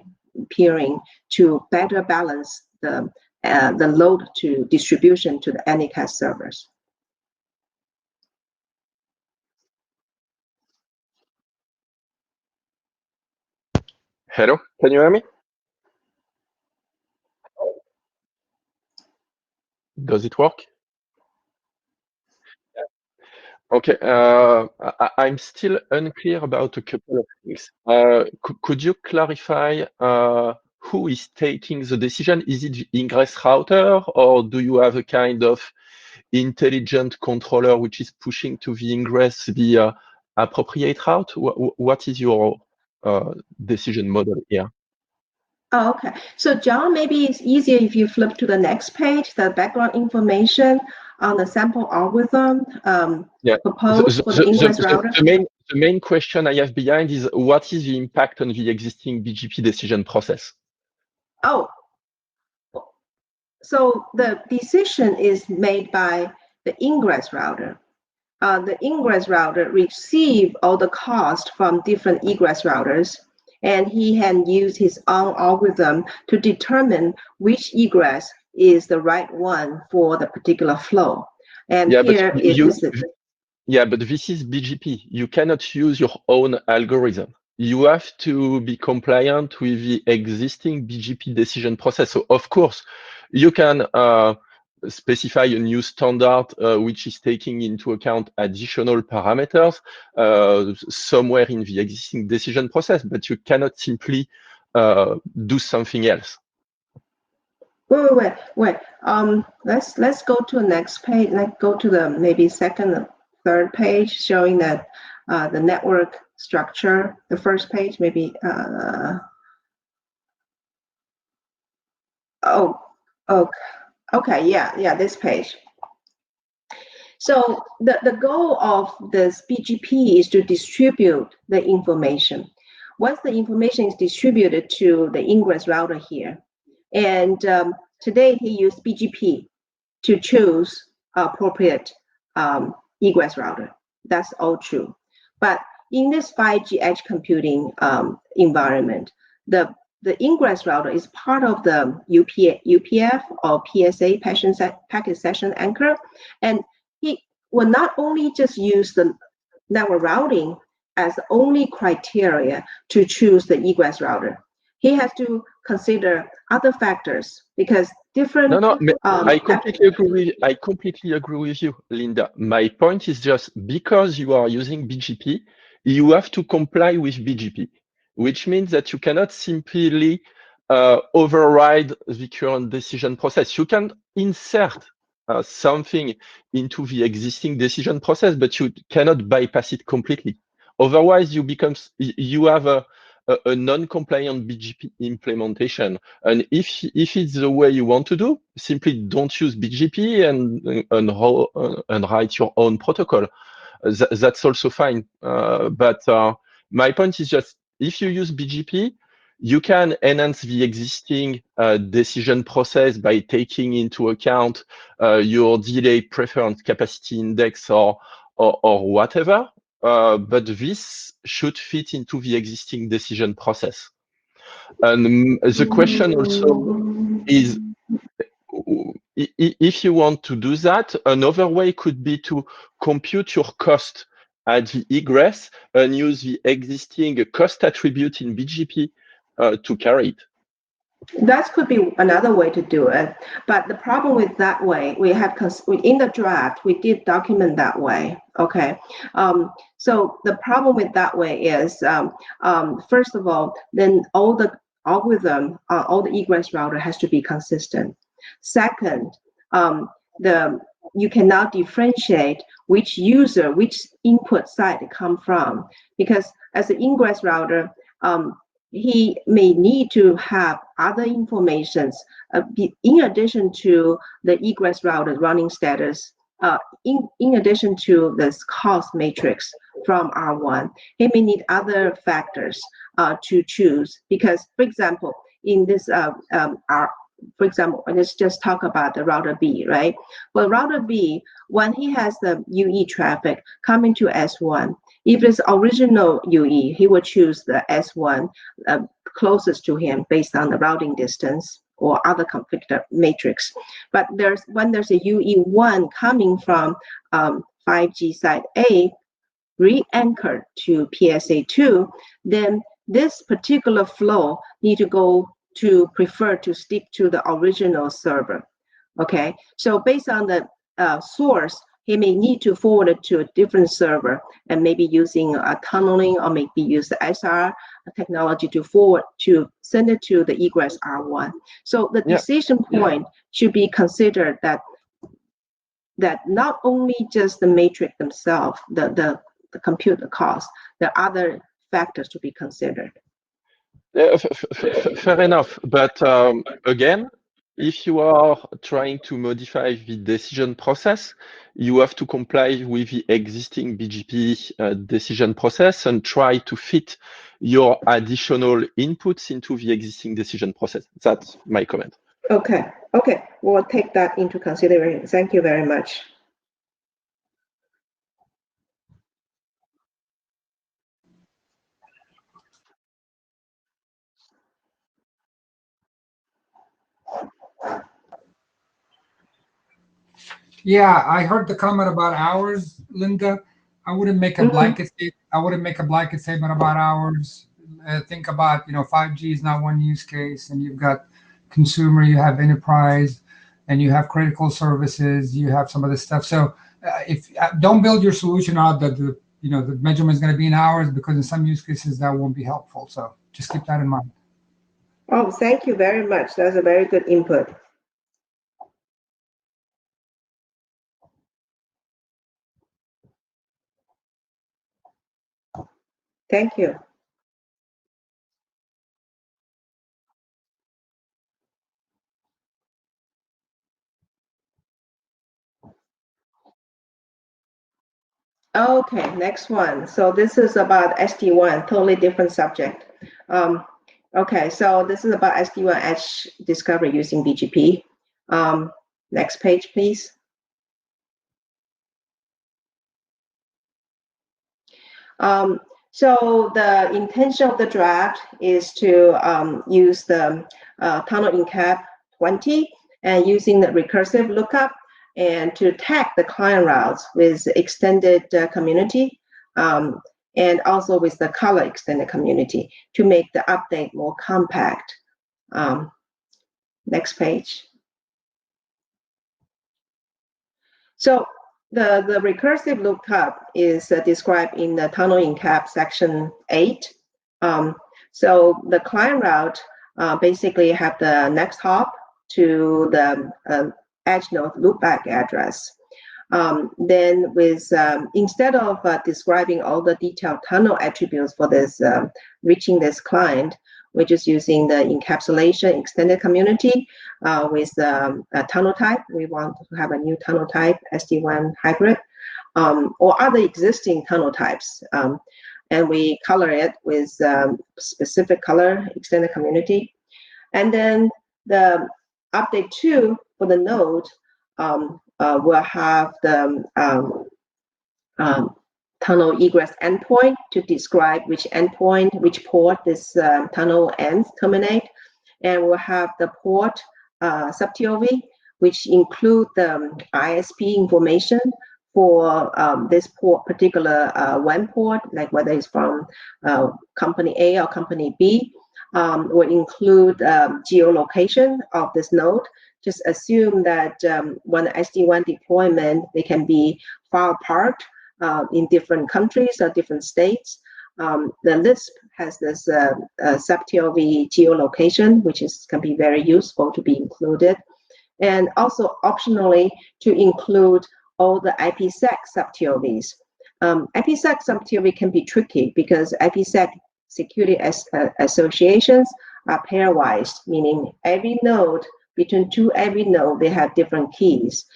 L: peering to better balance the load to distribution to the Anycast servers.
P: Hello, can you hear me? Does it work? Okay, I'm still unclear about a couple of things. Could you clarify who is taking the decision? Is it the ingress router, or do you have a kind of intelligent controller which is pushing to the ingress the appropriate route? What is your decision model here?
L: Oh, okay. So John, maybe it's easier if you flip to the next page, the background information on the sample algorithm proposed for the ingress router.
P: The main question I have behind is, what is the impact on the existing BGP decision process?
L: Oh, so the decision is made by the ingress router. The ingress router receives all the cost from different egress routers, and he can use his own algorithm to determine which egress is the right one for the particular flow. And
P: yeah,
L: here
P: but yeah, but this is BGP. You cannot use your own algorithm. You have to be compliant with the existing BGP decision process. So of course, you can specify a new standard which is taking into account additional parameters somewhere in the existing decision process, but you cannot simply do something else.
L: Wait. Let's go to the next page. Let's go to the maybe second or third page showing that the network structure. The first page, maybe. Okay, yeah, this page. So the goal of this BGP is to distribute the information. Once the information is distributed to the ingress router here, and today he used BGP to choose appropriate egress router. That's all true. But in this 5G edge computing environment, the ingress router is part of the UPF or PSA packet session anchor, and he will not only just use the network routing as the only criteria to choose the egress router. He has to consider other factors because different.
P: I completely agree with you, Linda. My point is just because you are using BGP, you have to comply with BGP, which means that you cannot simply override the current decision process. You can insert something into the existing decision process, but you cannot bypass it completely. Otherwise, you have a non-compliant BGP implementation. And if it's the way you want to do, simply don't use BGP and write your own protocol. That's also fine. But my point is just, if you use BGP, You can enhance the existing decision process by taking into account your delay preference capacity index or whatever, but this should fit into the existing decision process. And the question also is, if you want to do that, another way could be to compute your cost at the egress and use the existing cost attribute in BGP to carry it.
L: That could be another way to do it, but the problem with that way, we have in the draft we did document that way. Okay, so the problem with that way is first of all, then all the algorithm, all the egress router has to be consistent. Second, you cannot differentiate which user, which input side it come from, because as an ingress router, he may need to have other informations in addition to the egress router running status, in addition to this cost matrix from R1. He may need other factors to choose, because, for example, in this for example, let's just talk about the router B, right? Well, router B, when he has the UE traffic coming to S1, if it's original UE, he will choose the S1 closest to him based on the routing distance or other conflictor matrix. But when there's a UE1 coming from 5G side A, re-anchored to PSA2, then this particular flow need to prefer to stick to the original server. Okay, so based on the source, he may need to forward it to a different server, and maybe using a tunneling, or maybe use the SR technology to send it to the egress R1. So the decision point should be considered that not only just the matrix themselves, the compute cost, there are other factors to be considered.
P: Fair enough, but again, if you are trying to modify the decision process, you have to comply with the existing BGP decision process and try to fit your additional inputs into the existing decision process. That's my comment.
L: Okay, we'll take that into consideration. Thank you very much.
N: Yeah, I heard the comment about hours, Linda. I wouldn't make a blanket statement. I wouldn't make a blanket statement about hours. Think about, 5G is not one use case, and you've got consumer, you have enterprise, and you have critical services. You have some of this stuff. So if don't build your solution out that the measurement is going to be in hours, because in some use cases that won't be helpful. So just keep that in mind.
L: Oh, thank you very much. That's a very good input. Thank you. Okay, next one. So this is about SD1, totally different subject. Okay, so this is about SD1 edge discovery using BGP. Next page, please. So the intention of the draft is to use the tunnel in cap 20 and using the recursive lookup and to tag the client routes with extended community and also with the color extended community to make the update more compact. Next page. So the recursive lookup is described in the tunnel in cap section 8. So the client route basically have the next hop to the edge node loopback address. Then with instead of describing all the detailed tunnel attributes for this reaching this client, we're just using the encapsulation extended community with a tunnel type. We want to have a new tunnel type, SD1 hybrid, or other existing tunnel types. and we color it with specific color, extended community. And then the update 2 for the node will have the tunnel egress endpoint to describe which endpoint, which port this tunnel ends terminate, and we'll have the port sub-TOV, which include the ISP information for this port, particular WAN port, like whether it's from company A or company B, will include geolocation of this node. Just assume that when SD-WAN deployment, they can be far apart in different countries or different states. The Lisp has this sub-TOV geolocation, which can be very useful to be included. And also optionally to include all the IPsec sub-TOVs. IPsec sub-TOV can be tricky because IPsec security associations are pairwise, meaning every node, between every node, they have different keys.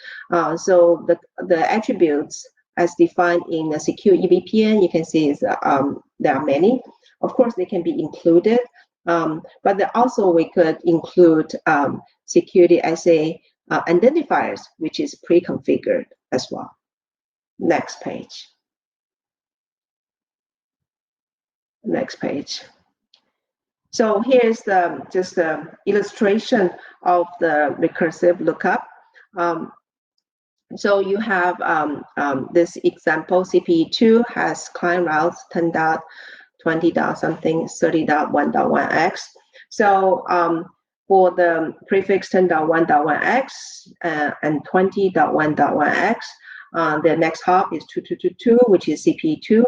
L: So the attributes as defined in the secure EVPN, you can see is, there are many. Of course, they can be included, but also we could include security SA identifiers, which is pre-configured as well. Next page. Next page. So here's just the illustration of the recursive lookup. So you have this example, CPE2 has client routes 10.20. something, 30.1.1x. So for the prefix 10.1.1x and 20.1.1x, the next hop is 2222, which is CPE2,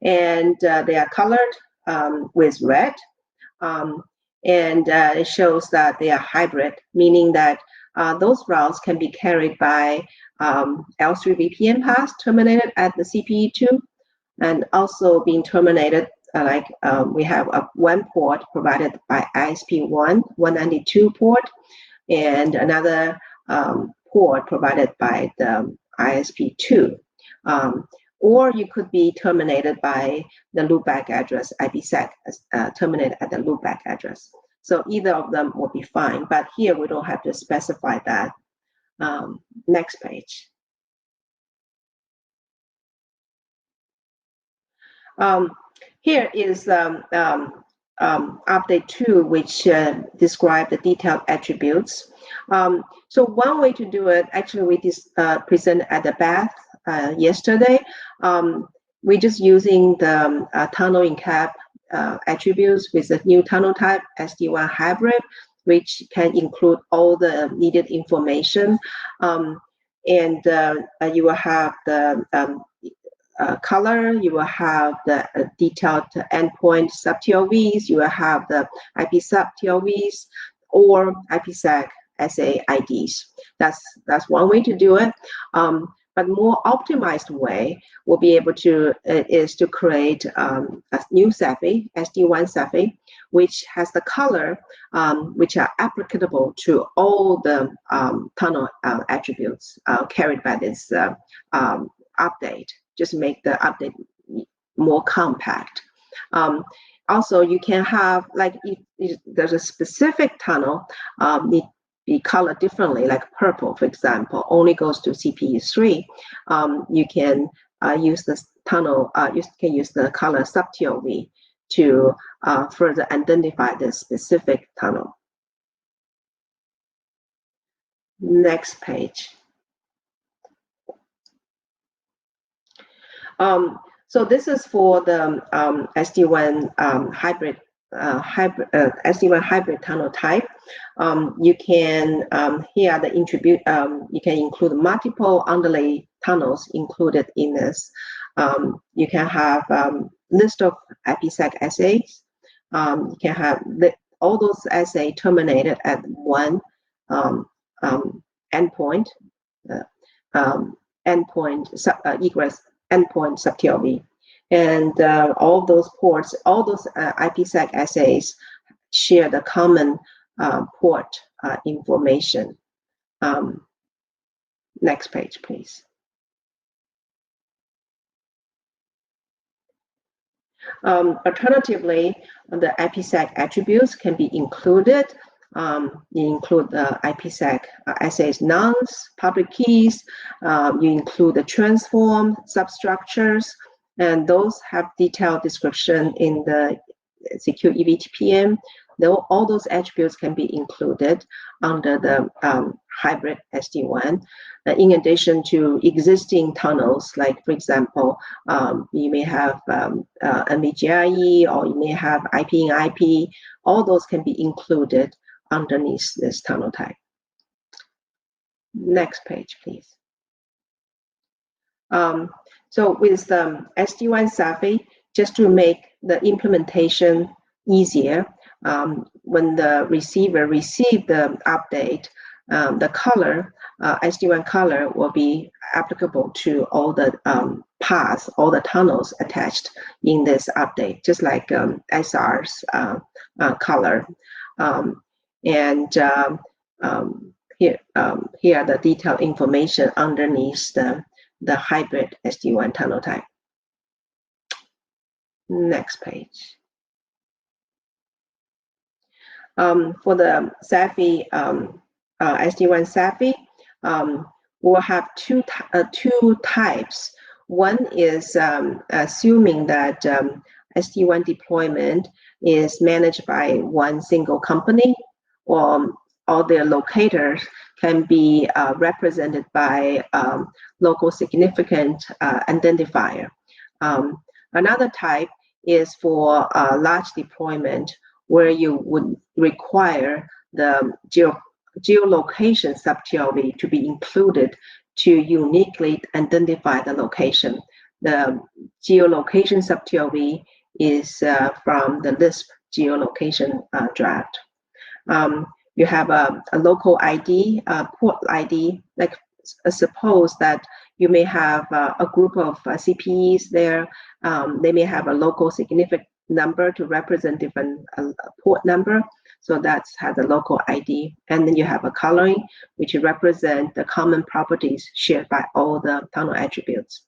L: and they are colored with red. And it shows that they are hybrid, meaning that those routes can be carried by L3 VPN paths terminated at the CPE2, and also being terminated we have a one port provided by ISP1 192 port, and another port provided by the ISP2. Or you could be terminated by the loopback address, IPsec, terminated at the loopback address. So either of them will be fine, but here we don't have to specify that. Next page. Here is update 2, which describe the detailed attributes. So one way to do it, actually we presented at the BATH yesterday. We're just using the tunnel in cap attributes with the new tunnel type SD-WAN hybrid, which can include all the needed information. And you will have the color, you will have the detailed endpoint sub-TOVs, you will have the IP sub-TOVs or IPsec SA IDs. That's one way to do it. But more optimized way will be able to is to create a new SAFI, SD-WAN SAFI, which has the color which are applicable to all the tunnel attributes carried by this update. Just make the update more compact. Also, you can have, like, if there's a specific tunnel need be colored differently, like purple, for example, only goes to CPE3. You can use this tunnel, you can use the color sub-TOV to further identify the specific tunnel. Next page. So this is for the SD-WAN hybrid SD-WAN hybrid tunnel type. You can here are the you can include multiple underlay tunnels included in this. You can have list of IPsec SAs. You can have all those SA terminated at one endpoint, egress endpoint sub-TOV. And all those ports, all those IPsec SAs share the common port information. Next page, please. Alternatively, the IPsec attributes can be included. You include the IPsec essays nonce, public keys. You include the transform substructures, and those have detailed description in the secure EVTPM. All those attributes can be included under the hybrid SD-WAN. In addition to existing tunnels, like for example, you may have NVGIE, or you may have IP in IP. All those can be included underneath this tunnel type. Next page, please. So with SD-WAN SAFI, just to make the implementation easier, when the receiver receives the update, the color, SD-WAN color, will be applicable to all the paths, all the tunnels attached in this update, just like SR's color. Here are the detailed information underneath the hybrid SD-WAN tunnel type. Next page. For the SAFI, SD-WAN SAFI, we'll have two types. One is assuming that SD-WAN deployment is managed by one single company, or all their locators can be represented by local significant identifier. Another type is for large deployment, where you would require the geolocation sub-TLV to be included to uniquely identify the location. The geolocation sub-TLV is from the Lisp geolocation draft. You have a local ID, port ID, like suppose that you may have a group of CPEs there. They may have a local significant number to represent different port number. So that has a local ID. And then you have a coloring, which represent the common properties shared by all the tunnel attributes.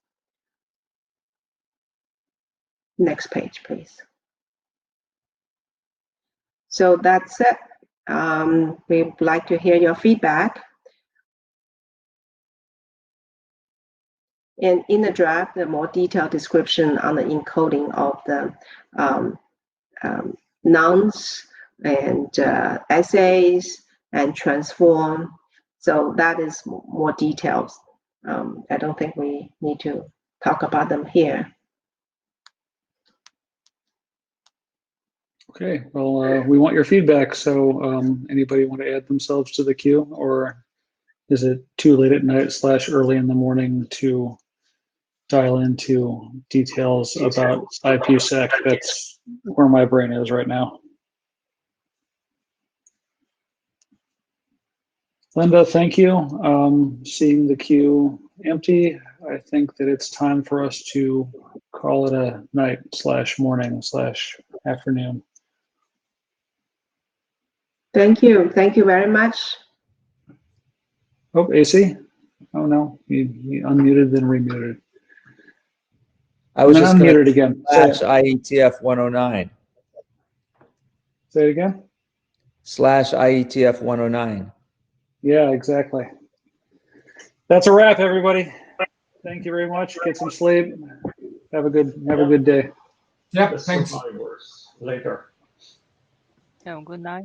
L: Next page, please. So that's it. We'd like to hear your feedback. And in the draft, the more detailed description on the encoding of the nonce and essays and transform. So that is more details. I don't think we need to talk about them here.
A: Okay, well, we want your feedback. So anybody want to add themselves to the queue, or is it too late at night / early in the morning to dial into details about IPsec? That's where my brain is right now. Linda, thank you. Seeing the queue empty, I think that it's time for us to call it a night / morning / afternoon.
L: Thank you. Thank you very much.
A: Oh, AC? Oh no, he unmuted then remuted.
M: I was just
A: unmuted again.
M: /IETF109.
A: Say it again.
M: /IETF109.
A: Yeah, exactly. That's a wrap, everybody. Thank you very much. Get some sleep. Have a good day.
N: Yeah, thanks.
I: Later.
J: Good night.